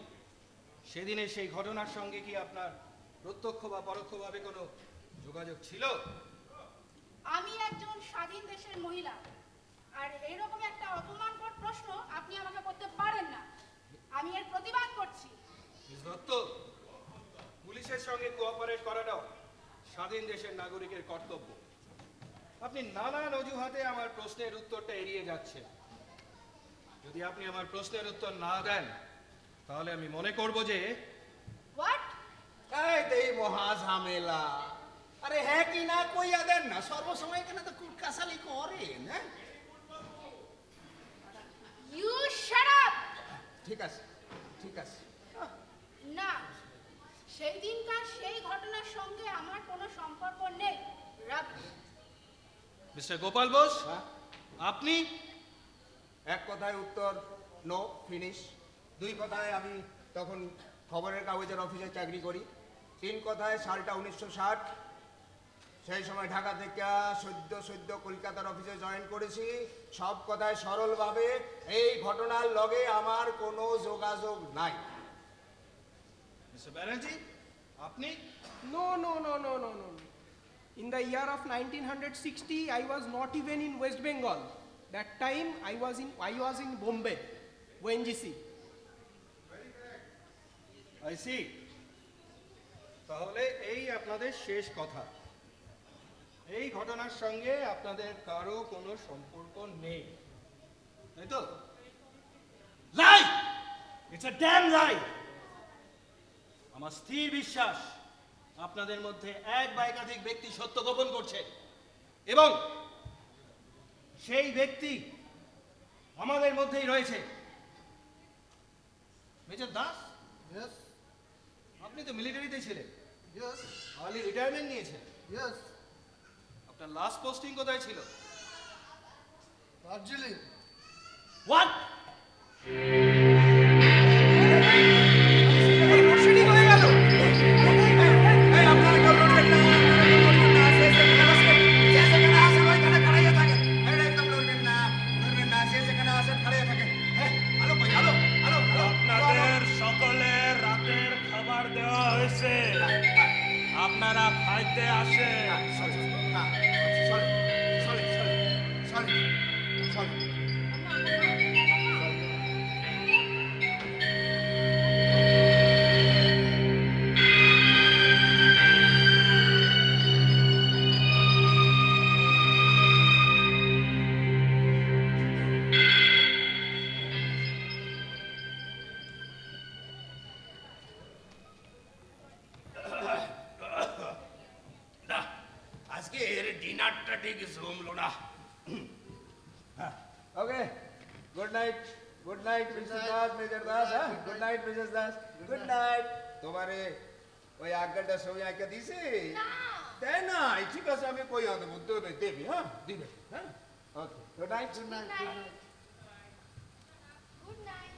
সেদিনের সেই ঘটনার সঙ্গে কি আপনার প্রত্যক্ষ বা পরোক্ষভাবে কোনো যোগাযোগ ছিল? আমি একজন স্বাধীন দেশের মহিলা, আর এরকম একটা অপমানকর প্রশ্ন আপনি আমাকে করতে পারেন না। আমি এর প্রতিবাদ করছি। মিস দত্ত, পুলিশের সঙ্গে কোঅপারেট করাটাও স্বাধীন দেশের নাগরিকের কর্তব্য। আপনি নানান অজুহাতে আমার প্রশ্নের উত্তরটা এড়িয়ে যাচ্ছেন। যদি আপনি আমার প্রশ্নের উত্তর না দেন, তাহলে আমি মনে করব যে হোয়াট? এই দেই মহা ঝামেলা। আরে হ্যাঁ কি না কইয়া দেন না, সর্বসময় কেন তো কুটকাসালি করেন? হ্যাঁ, ইউ শাট আপ। ঠিক আছে ঠিক আছে। না, সেই দিনকার সেই ঘটনার সঙ্গে আমার কোনো সম্পর্ক নেই। রাবিশ। মিস্টার গোপাল বোস, আপনি? এক কথায় উত্তর নো, ফিনিশ। দুই কথায় আমি তখন খবরের কাগজের অফিসে চাকরি করি। তিন কথায় সালটা 1960। সেই সময় ঢাকা থেকে সদ্য কলকাতার অফিসে জয়েন করেছি। সব কথায় সরলভাবে এই ঘটনার লগে আমার কোনো যোগাযোগ নাই। মিস্টার ব্যানার্জি, আপনি? No, no, no, no, no, no. In the year of 1960, I was not even in West Bengal. That time, I was in Bombay, ONGC. I see. তাহলে এই আপনাদের শেষ কথা। এই ঘটনার সঙ্গে আপনাদের কারো কোনো সম্পর্ক নেই, তাই তো? লাই! ইটস আ ড্যাম লাই! আমার স্থির বিশ্বাস আপনাদের মধ্যে এক বা একাধিক ব্যক্তি সত্য গোপন করছে, এবং সেই ব্যক্তি আমাদের মধ্যেই রয়েছে। মেজর দাস, Yes, আপনি তো মিলিটারিতে ছিলেন, yes, আর্লি রিটায়ারমেন্ট নিয়েছেন। yes. আপনার লাস্ট পোস্টিং কোথায় ছিল? দার্জিলিং। হোয়াট? আপনাদের সকলের রাতের খাবার দেওয়া হয়েছে, আপনারা খাইতে আসেন। আজকের ডিনারটা ঠিক জমলো না। Okay, good night, good night mister Das, major Das. হ্যাঁ, good night Mrs Das, good night. তোমারে ওই আজ্ঞাটা সবাই আজ্ঞা দিছে? তাই না? ঠিক আছে, আমি কই দেবো, দেবে। হ্যাঁ, দিবে। হ্যাঁ, okay, good night, good night, good night. Good night.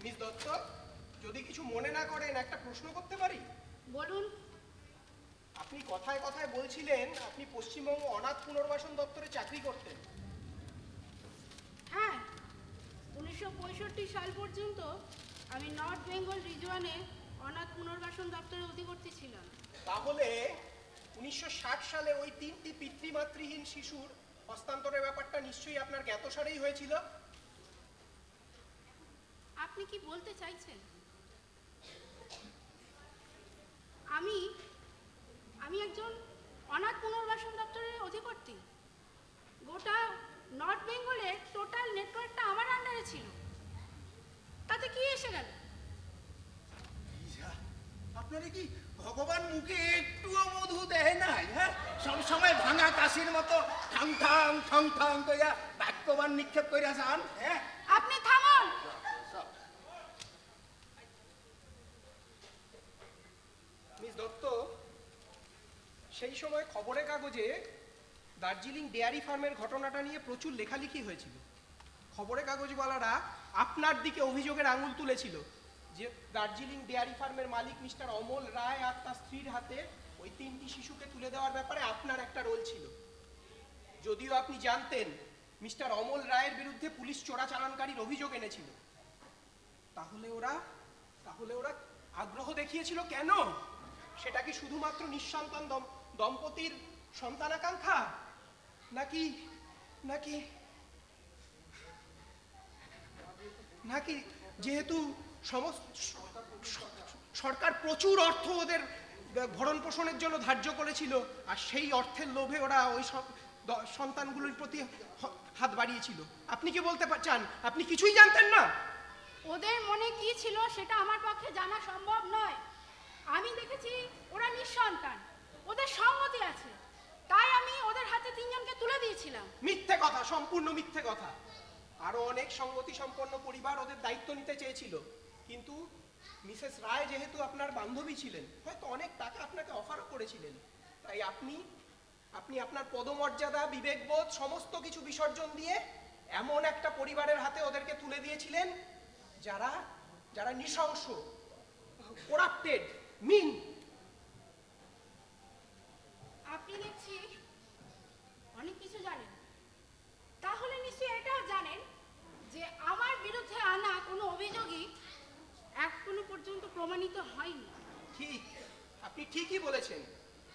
Miss Dutta, যদি কিছু মনে না করেন একটা প্রশ্ন করতে পারি? বলুন। আপনি কথায় কথায় বলছিলেন আপনি পশ্চিমবঙ্গ অনাথ পুনর্বাসন দপ্তরে চাকরি করতেন। হ্যাঁ, 1965 সাল পর্যন্ত আমি নর্থ বেঙ্গল রিজিয়নে অনাথ পুনর্বাসন দপ্তরের অধিবর্তী ছিলাম। তাহলে 1960 সালে ওই 3টি পিতৃমাতৃহীন শিশুর হস্তান্তরের ব্যাপারটা নিশ্চয়ই আপনার জ্ঞাতসারেই হয়েছিল। আপনি কি বলতে চাইছেন আমি আমি একজন অনাথ পুনর্বাসন দপ্তরের অধিকর্ত্রী? গোটা নর্থ বেঙ্গলের টোটাল নেটওয়ার্কটা আমার আন্ডারে ছিল, তাতে কি এসে গেল? আপনারা কি ভগবান মুখে একটুও মধু দেয় নাই? হ্যাঁ, সবসময় ভাঙা কাশির মতো ঠাং ঠাং ঠং ঠং কইয়া বাক্যবান নিক্ষেপ কইরা যান। হ্যাঁ, আপনি থামুন। মিস দত্ত, সেই সময় খবরের কাগজে দার্জিলিং ডেয়ারি ফার্মের ঘটনাটা নিয়ে প্রচুর লেখালেখি হয়েছিল। খবরের কাগজওয়ালারা আপনার দিকে অভিযোগের আঙুল তুলেছিল যে দার্জিলিং ডেয়ারি ফার্মের মালিক মিস্টার অমল রায় আর তার স্ত্রীর হাতে ওই 3টি শিশুকে তুলে দেওয়ার ব্যাপারে আপনার একটা রোল ছিল। যদিও আপনি জানতেন মিস্টার অমল রায়ের বিরুদ্ধে পুলিশ চোরাচালানকারীর অভিযোগ এনেছিল, তাহলে ওরা আগ্রহ দেখিয়েছিল কেন? সেটা কি শুধুমাত্র নিঃসন্তান দম্পতির সন্তানাকাঙ্ক্ষা, নাকি নাকি নাকি যেহেতু সরকার প্রচুর অর্থ ওদের ভরণ পোষণের জন্য ধার্য করেছিল, আর সেই অর্থের লোভে ওরা ওই সন্তানগুলোর প্রতি হাত বাড়িয়েছিল? আপনি কি বলতে চান আপনি কিছুই জানতেন না? ওদের মনে কি ছিল সেটা আমার পক্ষে জানা সম্ভব নয়। আমি দেখেছি ওরা নিঃসন্তান, ওদের সঙ্গতি আছে, তাই আমি ওদের হাতে 3 জনকে তুলে দিয়েছিলাম। মিথ্যে কথা, সম্পূর্ণ মিথ্যে কথা। আরো অনেক সঙ্গতি সম্পন্ন পরিবার ওদের দায়িত্ব নিতে চেয়েছিল, কিন্তু মিসেস রায় যেহেতু আপনার বান্ধবী ছিলেন, হয়তো অনেক টাকা আপনাকে অফারও করেছিলেন, তাই আপনি আপনার পদমর্যাদা, বিবেকবোধ সমস্ত কিছু বিসর্জন দিয়ে এমন একটা পরিবারের হাতে ওদেরকে তুলে দিয়েছিলেন যারা নৃশংস, করাপ্টেড, মিন। আপনি দেখছি অনেক কিছু জানেন, তাহলে নিশ্চয়ই এটাও জানেন যে আমার বিরুদ্ধে আনা কোনো অভিযোগই এখনো পর্যন্ত প্রমাণিত হয়নি। ঠিক, আপনি ঠিকই বলেছেন,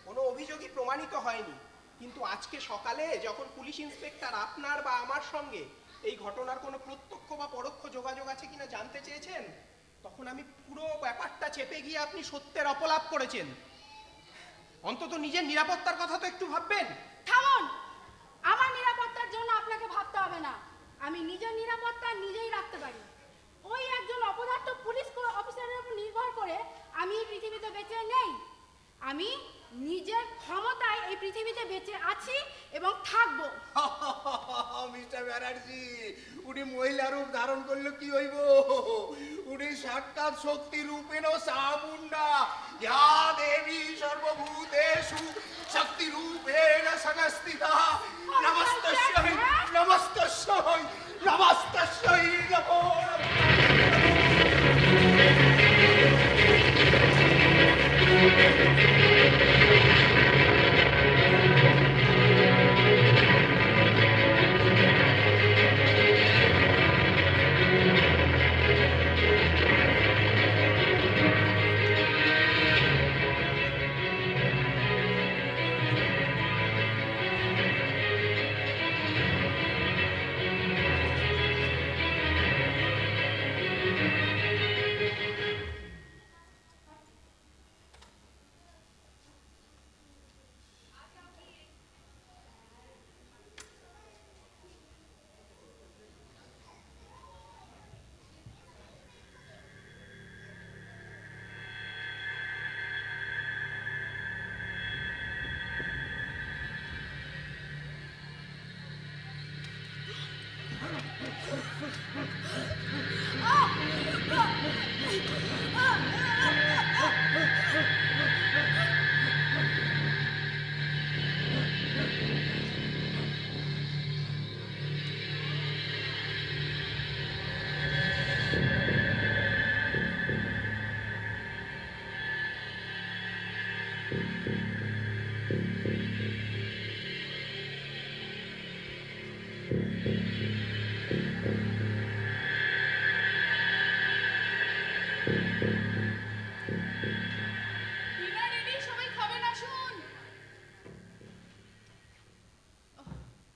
কোনো অভিযোগই প্রমাণিত হয়নি। কিন্তু আজকে সকালে যখন পুলিশ ইন্সপেক্টর আপনার বা আমার সঙ্গে এই ঘটনার কোনো প্রত্যক্ষ বা পরোক্ষ যোগাযোগ আছে কিনা জানতে চেয়েছেন, তখন আমি পুরো ব্যাপারটা চেপে গিয়ে আপনি সত্যের অপলাপ করেছেন। অন্তত নিজের নিরাপত্তার কথা তো একটু ভাববেন। থামুন, আমার নিরাপত্তার জন্য আপনাকে ভাবতে হবে না, আমি নিজের নিরাপত্তা নিজেই রাখতে পারি। ওই একজন অপদার্থ পুলিশ অফিসারের উপর নির্ভর করে আমি এই পৃথিবীতে বেঁচে নেই। আমি নিজের ক্ষমতায় এই পৃথিবীতে বেঁচে আছি এবং থাকবো। মিস্টার ব্যানার্জি, উনি মহিলা রূপ ধারণ করলে কি হইব? উনি সাক্ষাৎ শক্তি রূপেণ চামুণ্ডা, ইয়া দেবী সর্বভূতেষু শক্তি রূপেণ সংস্থিতা। নমস্তস্যৈ নমস্তস্যৈ নমস্তস্যৈ নমো।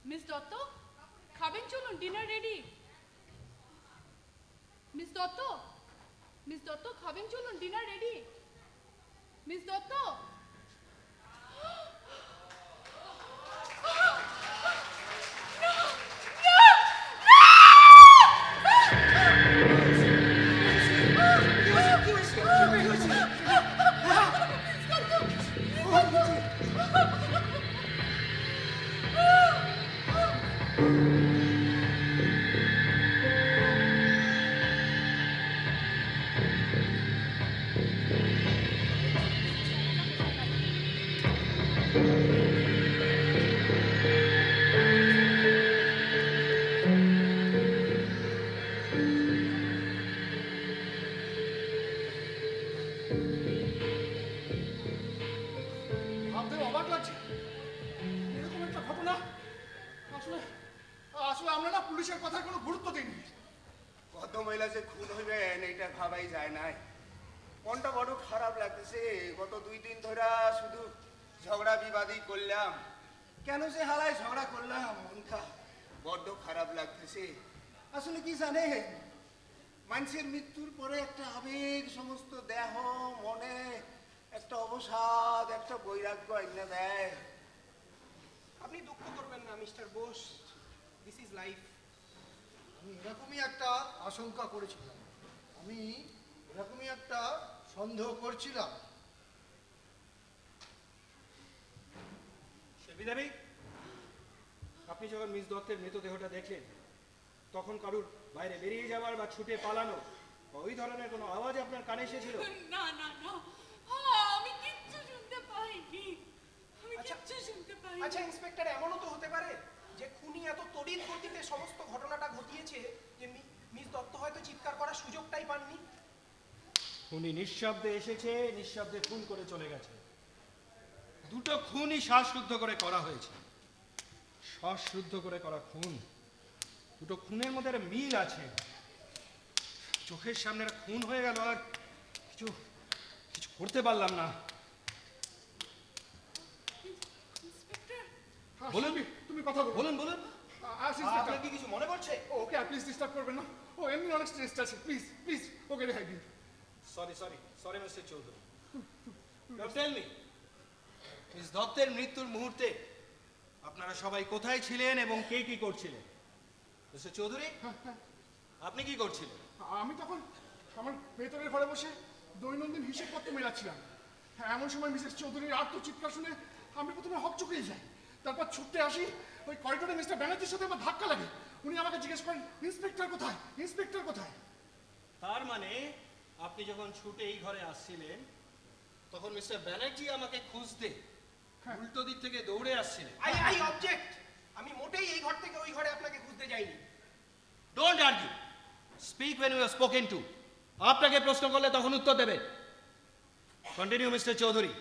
মিস মিস দত্ত খাবেন, চলুন, ডিনার রেডি। মিস দত্ত, ভাবতে অবাক লাগছে, এরকম একটা ঘটনা। আসলে আসলে আমরা না পুলিশের কথার কোনো গুরুত্ব দিইনি। কত মহিলা যে খুন হইবেন এইটা ভাবাই যায় নাই। মনটা বড় খারাপ লাগতেছে। গত 2 দিন ধরে শুধু ঝগড়া বিবাদই করলাম। কেন যে হালায় ঝগড়া করলাম, মনটা বড্ড খারাপ লাগতেছে। আসলে কি জানে, মানুষের মৃত্যুর পরে একটা আবেগ সমস্ত দেহ মনে একটা অবসাদ, একটা বৈরাগ্য আইনা দেয়। আপনি দুঃখ করবেন না mister Bose, this is life. আমি এরকমই একটা আশঙ্কা করেছিলাম, আমি এরকমই একটা সন্দেহ করছিলাম। শেলবি দেবী, আপনি যখন মিস দত্তের মৃতদেহটা দেখলেন, তখন কারুর বাইরে বেরিয়ে যাওয়ার বা ছুটে পালানো বা ওই ধরনের কোনো আওয়াজ আপনার কানে এসেছিল? না না না, আমি কিচ্ছু শুনতে পাইনি, আমি কিচ্ছু শুনতে পাইনি। আচ্ছা ইন্সপেক্টর, এমনও তো হতে পারে যে খুনি এত তড়িৎ গতিতে সমস্ত ঘটনাটা ঘটিয়েছে যে মিস দত্ত হয়তো চিৎকার করার সুযোগটাই পাননি। খুনি নিঃশব্দে এসেছে, নিঃশব্দে খুন করে চলে গেছে। দুটো খুনই শ্বাসরুদ্ধ করে করা হয়েছে। শ্বাসরুদ্ধ করে করা খুন, দুটো খুনের মধ্যে একটা মিল আছে। চোখের সামনে একটা খুন হয়ে গেল আর কিছু কিছু করতে পারলাম না। বলুন, তুমি কথা বলুন বলুন। আপনার কি কিছু মনে পড়ছে? ওকে প্লিজ ডিস্টার্ব করবেন না, ও এমনি অনেক স্ট্রেসড আছে। প্লিজ প্লিজ ওকে রেহাই দিন। Sorry sorry sorry mister Chowdhury. Tell me, miss দত্তের মৃত্যুর মুহূর্তে আপনারা সবাই কোথায় ছিলেন এবং কে কি করছিলেন? মিস্টার চৌধুরী, আপনি কি করছিলেন? আমি তখন আমার ভেতরের ঘরে বসে দৈনন্দিন হিসেবপত্র মেলাচ্ছিলাম। এমন সময় মিসেস চৌধুরীর আত্মচিৎকার শুনে আমি প্রথমে হকচকিয়ে যাই। তারপর ছুটতে আসি, ওই করিডোরে মিস্টার ব্যানার্জির সাথে আমার ধাক্কা লাগে। উনি আমাকে জিজ্ঞেস করেন, ইন্সপেক্টর কোথায়, ইন্সপেক্টর কোথায়? তার মানে আপনি যখন ছুটে এই ঘরে আসছিলেন, তখন মিস্টার ব্যানার্জি আমাকে খুঁজতে উল্টো দিক থেকে দৌড়ে আসছিলেন। I object. আমি মোটেই এই ঘর থেকে ওই ঘরে আপনাকে খুঁজতে যাইনি। Don't argue, speak when you are spoken to. আপনাকে প্রশ্ন করলে তখন উত্তর দেবেন। Continue mister Chowdhury.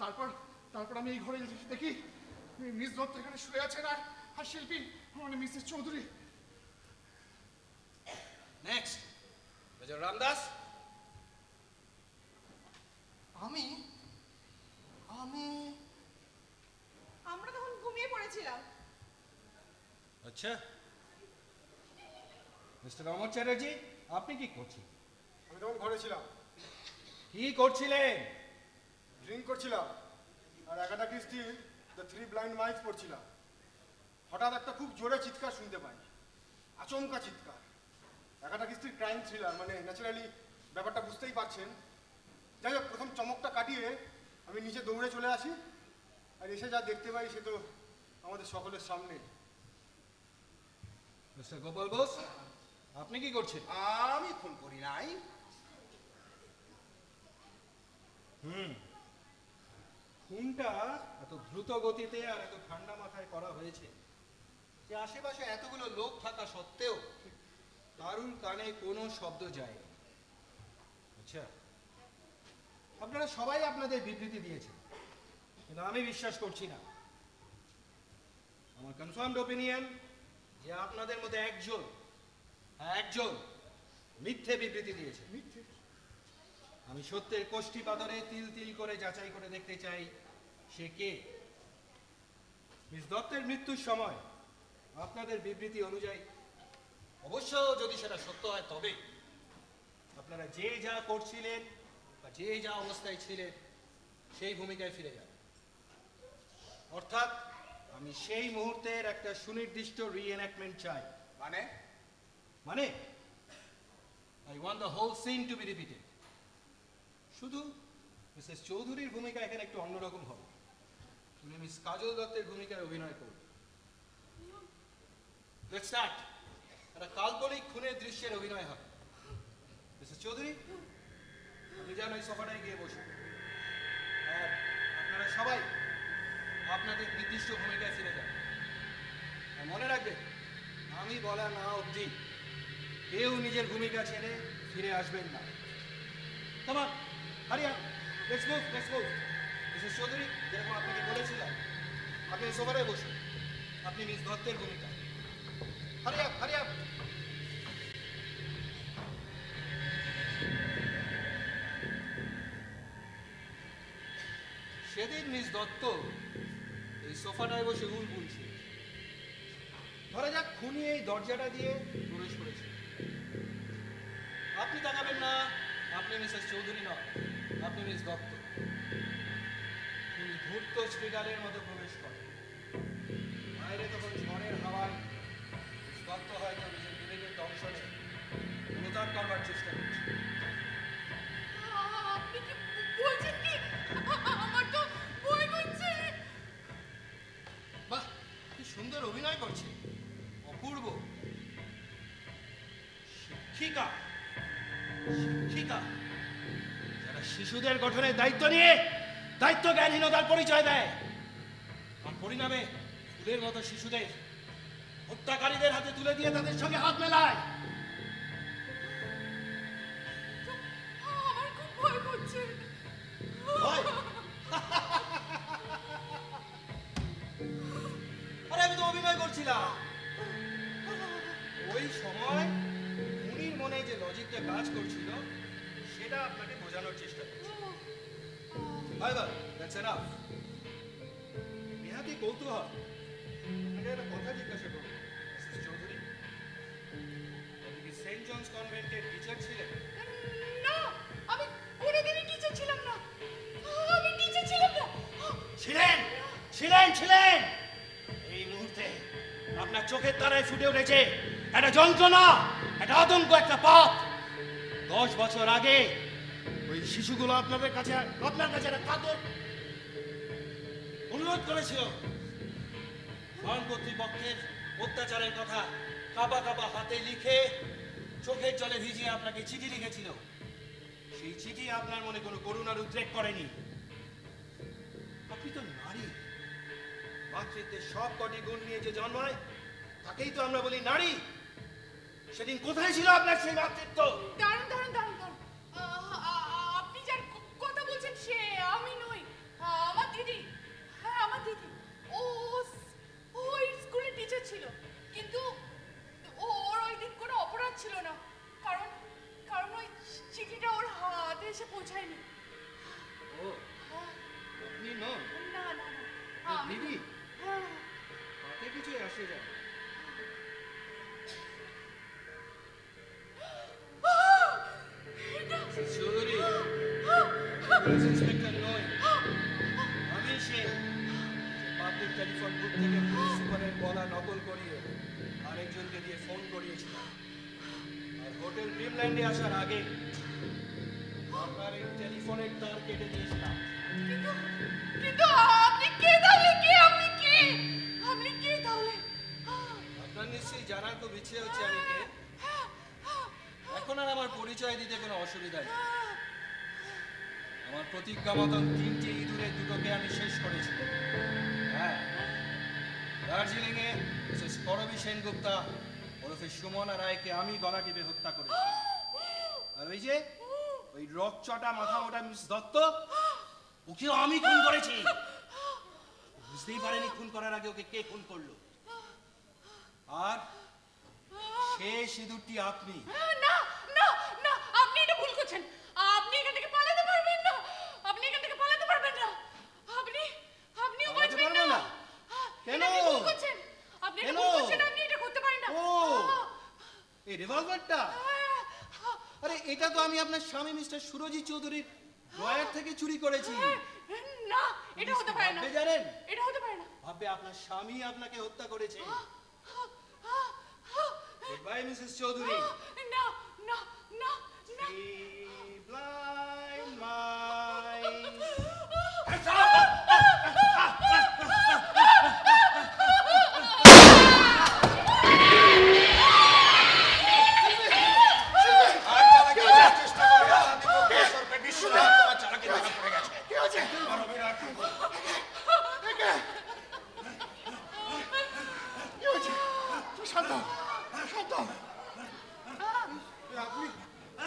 তারপর তারপর আমি এই ঘরে দেখি মিস দত্ত এখানে শুয়ে আছেন আর শিল্পী মানে Mrs Chowdhury. Next mister Ramdas. আমি আমি আমরা তখন ঘুমিয়ে পড়েছিলাম। আচ্ছা, মিস্টার অমর চ্যাটার্জি, আপনি কি করছেন? আমি তখন ঘরে ছিলাম। কি করছিলেন? ড্রিঙ্ক করছিলাম আর একাটা ক্রিস্টির দ্য 3 ব্লাইন্ড মাইস পড়ছিলাম। হঠাৎ একটা খুব জোরে চিৎকার শুনতে পাই, আচমকা চিৎকার। একাটা ক্রিস্টির ক্রাইম থ্রিলার, মানে ন্যাচারালি ব্যাপারটা বুঝতেই পারছেন। যাই হোক, প্রথম চমকটা কাটিয়ে আমি নিচে দৌড়ে চলে আসি আর এসে যা দেখতে পাই সে তো আমাদের সকলের সামনে। মিস্টার গোপাল বোস, আপনি কি করছেন? আমি খুন করি নাই। খুনটা এত দ্রুত গতিতে আর এত ঠান্ডা মাথায় করা হয়েছে যে আশেপাশে এতগুলো লোক থাকা সত্ত্বেও কারুর কানে কোনো শব্দ যায়। আচ্ছা, আপনারা সবাই আপনাদের বিবৃতি দিয়েছেন, কিন্তু আমি বিশ্বাস করছি না। আমার কনফার্মড ওপিনিয়ন যে আপনাদের মধ্যে একজন মিথ্যে বিবৃতি দিয়েছে। আমি সত্যের কোষ্ঠী পাথরে তিল তিল করে যাচাই করে দেখতে চাই সে কে। মিস দত্তের মৃত্যুর সময় আপনাদের বিবৃতি অনুযায়ী, অবশ্য যদি সেটা সত্য হয়, তবে আপনারা যে যা করছিলেন বা যে যা অবস্থায় ছিলেন সেই ভূমিকায় ফিরে যান। অর্থাৎ আমি সেই মুহূর্তের একটা সুনির্দিষ্ট রিএনঅ্যাক্টমেন্ট চাই। মানে মানে I want the whole scene to be repeated. শুধু মিসেস চৌধুরীর ভূমিকা এখানে একটু অন্যরকম হবে। উনি মিস কাজল দত্তের ভূমিকায় অভিনয় করবেন। Let's start. একটা কাল্পনিক খুনের দৃশ্যের অভিনয় হবে। মিসেস চৌধুরী, আপনি যান ওই সোফাটায় গিয়ে বসুন। আর আপনারা সবাই আপনাদের নির্দিষ্ট ভূমিকায় ফিরে যান। আর মনে রাখবেন, আমি বলা না অবধি কেউ নিজের ভূমিকা ছেড়ে ফিরে আসবেন না। তোমার Hariya, let's move, let's move. Mrs Chowdhury, যেরকম আপনাকে বলেছিলাম, আপনি সোফাটায় বসুন। আপনি মিস দত্তের ভূমিকা। হারিয়া, হারিয়া। সেদিন মিস দত্ত এই সোফাটায় বসে উল বুনছিল। ধরা যাক খুনি এই দরজাটা দিয়ে প্রবেশ করেছে। আপনি তাকাবেন না, আপনি মিসেস চৌধুরী নন, আপনি মিস দত্ত। খুনি ধূর্ত শৃগালের মতো প্রবেশ করে। বাইরে তখন ঝড়ের হাওয়ায় মিস দত্ত হয়তো নিজের বিবেকের দংশনে অনুদান করবার চেষ্টা করছে। আপনি কি বলছেন কি? আমার তো ভয় করছে। বাহ, কি সুন্দর অভিনয় করছে, অপূর্ব। শিক্ষিকা, শিক্ষিকা যারা শিশুদের গঠনের দায়িত্ব নিয়ে দায়িত্ব জ্ঞানহীনতার পরিচয় দেয়, আর পরিণামে ফুলের মতো শিশুদের হত্যাকারীদের হাতে তুলে দিয়ে তাদের সঙ্গে হাত মেলায়। আমার খুব ভয় করছে। ভয়? আরে আমি তো অভিনয় করছিলাম। ওই সময় মুনির মনে যে লজিকটা কাজ করছিল সেটা আপনাকে বোঝানোর চেষ্টা করছি। However, that's enough. নেহাতি কৌতূহল, আপনাকে একটা কথা জিজ্ঞাসা করব। মিসেস চৌধুরী, আপনি কি সেন্ট জনস কনভেন্টের টিচার ছিলেন? না, আমি কোনোদিনই টিচার ছিলাম না। আমি টিচার ছিলাম না। ছিলেন, ছিলেন, ছিলেন। এই মুহূর্তে আপনার চোখের তারায় ফুটে উঠেছে একটা যন্ত্রণা, একটা আতঙ্ক, একটা পাপ। 10 বছর আগে ওই শিশুগুলো আপনার কাছে একটা কাতর অনুরোধ করেছিল। ফার্ম কর্তৃপক্ষের অত্যাচারের কথা কাঁপা কাঁপা হাতে লিখে চোখের জলে ভিজিয়ে আপনাকে চিঠি লিখেছিল। সেই চিঠি আপনার মনে কোনো করুণার উদ্রেক করেনি। আপনি তো নারী। মাতৃত্বের সব কটি গুণ নিয়ে যে জন্মায় তাকেই তো আমরা বলি নারী। সেদিন কোথায় ছিল আপনার সেই মাতৃত্ব? দাঁড়ান, দাঁড়ান, দাঁড়ান, দাঁড়ান। আপনি যার কথা বলছেন সে আমি নই। আমার দিদি। হ্যাঁ, আমার দিদি। ওই স্কুলের টিচার ছিল, কিন্তু ওর ওই দিন কোনো অপরাধ ছিল না। কারণ ওই চিঠিটা ওর হাতে এসে পৌঁছায়নি। ও, আপনি নন? না, না, না। দিদি, হ্যাঁ। হাতে কিছুই আসে যায়। চৌধুরী, পুলিশ ইন্সপেক্টর নই, আমি সে পাবলিক টেলিফোন বুথ থেকে পুলিশ সুপারের গলা নকল করিয়ে আরেকজনকে দিয়ে ফোন করিয়েছিলাম। আর হোটেল ড্রিমল্যান্ডে আসার আগে আপনার এই টেলিফোনের তার কেটে দিয়েছিলাম। কিন্তু আপনি কে তাহলে? কে আপনি? কে আপনি? কে তাহলে? আপনার নিশ্চয়ই জানার খুব ইচ্ছে হচ্ছে আমি কে। এখন আর আমার পরিচয় দিতে কোনো অসুবিধা নেই। আমার প্রতিজ্ঞা মতন 3টে ইঁদুরের দুটোকে আমি শেষ করেছি। হ্যাঁ, দার্জিলিং এ মিসেস করবী সেনগুপ্তা ওরফে সুমনা রায়কে আমি গলা টিপে হত্যা করেছি। আর ওই যে ওই রকচটা মাথা মোটা মিস দত্ত, ওকেও আমি খুন করেছি। বুঝতেই পারেনি খুন করার আগে ওকে কে খুন করলো। আর শেষ সিঁদুরটি আপনি। না, না, না, আপনি এটা ভুল করছেন। আপনি এখান থেকে পালাতে পারবেন না। আপনি এখান থেকে পালাতে পারবেন না। আপনিও বাঁচবেন না। কেন? আপনি ভুল করছেন। আপনি এটা ভুল করছেন। আপনি এটা করতে পারেন না। ও, এই রিভলভারটা? আরে এটা তো আমি আপনার স্বামী মিস্টার সুরজিৎ চৌধুরীর ড্রয়ার থেকে চুরি করেছি। না, এটা হতে পারে না। ভাববে জানেন, এটা হতে পারে না। ভাববে আপনার স্বামী আপনাকে হত্যা করেছে। Good bye Mrs Chowdhury. না না না না। Blind mice.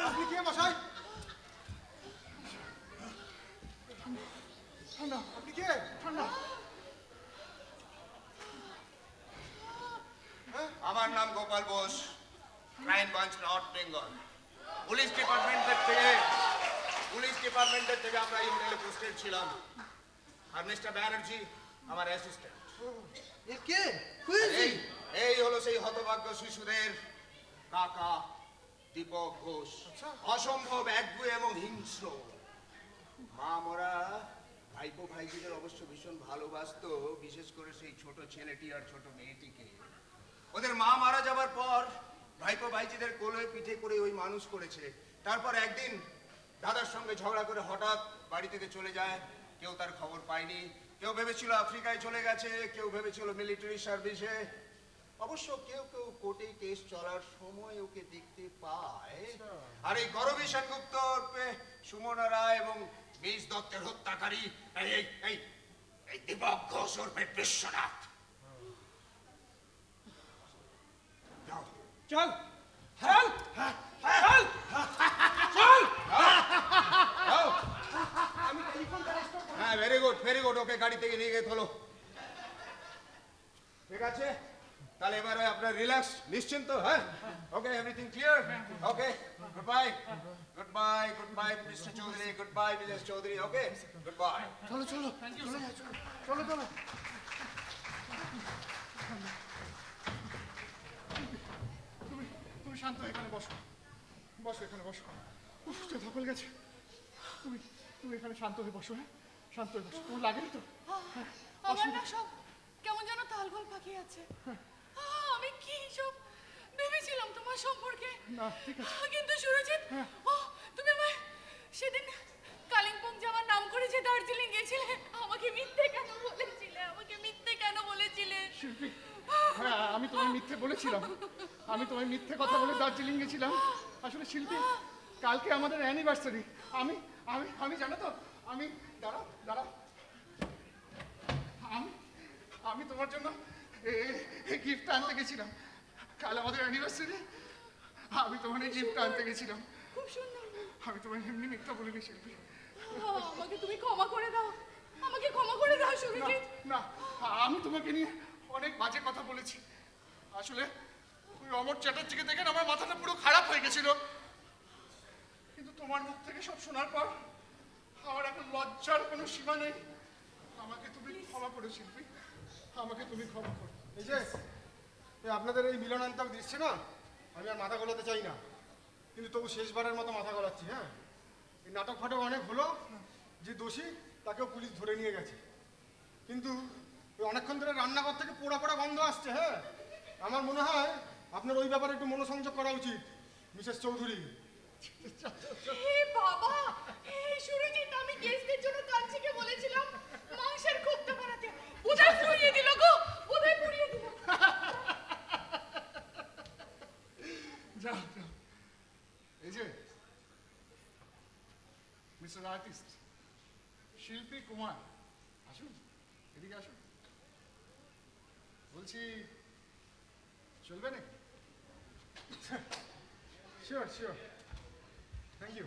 আপনি কে মশাই? আপনি কে? আমার নাম Gopal Bose, crime branch north Bengal. Police ডিপার্টমেন্টের থেকে আমরা ইন্ডিয়াতে পোস্টেড ছিলাম। আর মিস্টার ব্যানার্জি আমার অ্যাসিস্ট্যান্ট। কে? এই হলো সেই হতভাগ্য শিশুদের কাকা দীপক ঘোষ। অসম্ভব একগুঁয়ে এবং হিংস্র। মা মরা ভাইপো ভাইজিদের অবশ্য ভীষণ ভালোবাসতো, বিশেষ করে সেই ছোট ছেলেটি আর ছোট মেয়েটিকে। ওদের মা মারা যাবার পর ভাইপো ভাইজিদের কোলে পিঠে করে ওই মানুষ করেছে। তারপর একদিন দাদার সঙ্গে ঝগড়া করে হঠাৎ বাড়ি থেকে চলে যায়। কেউ তার খবর পায়নি। কেউ ভেবেছিল আফ্রিকায় চলে গেছে, কেউ ভেবেছিল মিলিটারি সার্ভিসে। অবশ্য কেউ কেউ কোর্টে কেস চলার সময় ওকে দেখতে পায়। আর এই গরবী সেনগুপ্ত সুমনা রায় এবং মিস দত্তের হত্যাকারী এই দীপক ঘোষ ওরফে বিশ্বনাথ। চল চল চল চল। আমি টেলিফোনটা রেস্টোর করব। হ্যাঁ, ভেরি গুড। ওকে গাড়ি থেকে নিয়ে গিয়ে তোলো। ঠিক আছে, তাহলে এবারে আপনার রিল্যাক্স, নিশ্চিন্ত। হ্যাঁ, okay, everything clear. Okay, goodbye mister Chowdhury, goodbye Mrs Chowdhury. Okay, goodbye. চলো চলো চলো চলো। তুমি শান্ত, এখানে বসো এখানে বসো। উফ, ধকল গেছে। তুমি এখানে শান্ত হয়ে বসো। হ্যাঁ, শান্ত হয়ে বসো। তোমার লাগেনি তো? আমার না সব কেমন যেন তালগোল পাকিয়ে আছে। আমি কি সব ভেবেছিলাম তোমার সম্পর্কে। না, ঠিক আছে। কিন্তু সুরজিৎ, তুমি আমায় সেদিন কালিম্পং যাওয়ার নাম করে যে দার্জিলিং গেছিলে, আমাকে মিথ্যে কেন বলেছিলে? শিল্পী, হ্যাঁ, আমি তোমায় মিথ্যে বলেছিলাম। আমি তোমায় মিথ্যে কথা বলে দার্জিলিং গেছিলাম। আসলে শিল্পী, কালকে আমাদের অ্যানিভার্সারি। আমি জানো তো, আমি দাঁড়াও আমি তোমার জন্য গিফট আনতে গেছিলাম। কাল আমাদের অ্যানিভার্সারি, আমি তোমার এই গিফট আনতে গেছিলাম। খুব সুন্দর। আমি তোমায় এমনি মিথ্যা বলিনি শিল্পী। আমাকে তুমি ক্ষমা করে দাও, সুরজিৎ। না, আমি তোমাকে নিয়ে অনেক বাজে কথা বলেছি। আসলে ওই অমর চ্যাটার্জিকে দেখে আমার মাথাটা পুরো খারাপ হয়ে গেছিল। কিন্তু তোমার মুখ থেকে সব শোনার পর আমার এখন লজ্জার কোনো সীমা নেই। আমাকে তুমি ক্ষমা করো শিল্পী, আমাকে তুমি ক্ষমা করো। এই যে আপনাদের এই মিলনান্তক দৃশ্যে না, আমি আর মাথা গলাতে চাই না, কিন্তু তবু শেষবারের মতো মাথা গলাচ্ছি। হ্যাঁ, এই নাটক ফাটক অনেক হলো, যে দোষী তাকেও পুলিশ ধরে নিয়ে গেছে, কিন্তু অনেকক্ষণ ধরে রান্নাঘর থেকে পোড়া পোড়া গন্ধ আসছে। হ্যাঁ, আমার মনে হয় আপনার ওই ব্যাপারে একটু মনোসংযোগ করা উচিত মিসেস চৌধুরী। হে বাবা, হে সুরজিৎ, আমি গেস্টদের জন্য কাঞ্চিকে বলেছিলাম মাংসের কোফতা বানাতে, কোথায় পুড়িয়ে দিল গো, কোথায় পুড়িয়ে দিল। যাও, এই যে মিস্টার আর্টিস্ট শিল্পী কুমার, আসুন, এদিকে আসুন। বলছি, চলবে নাকি? Sure, thank you.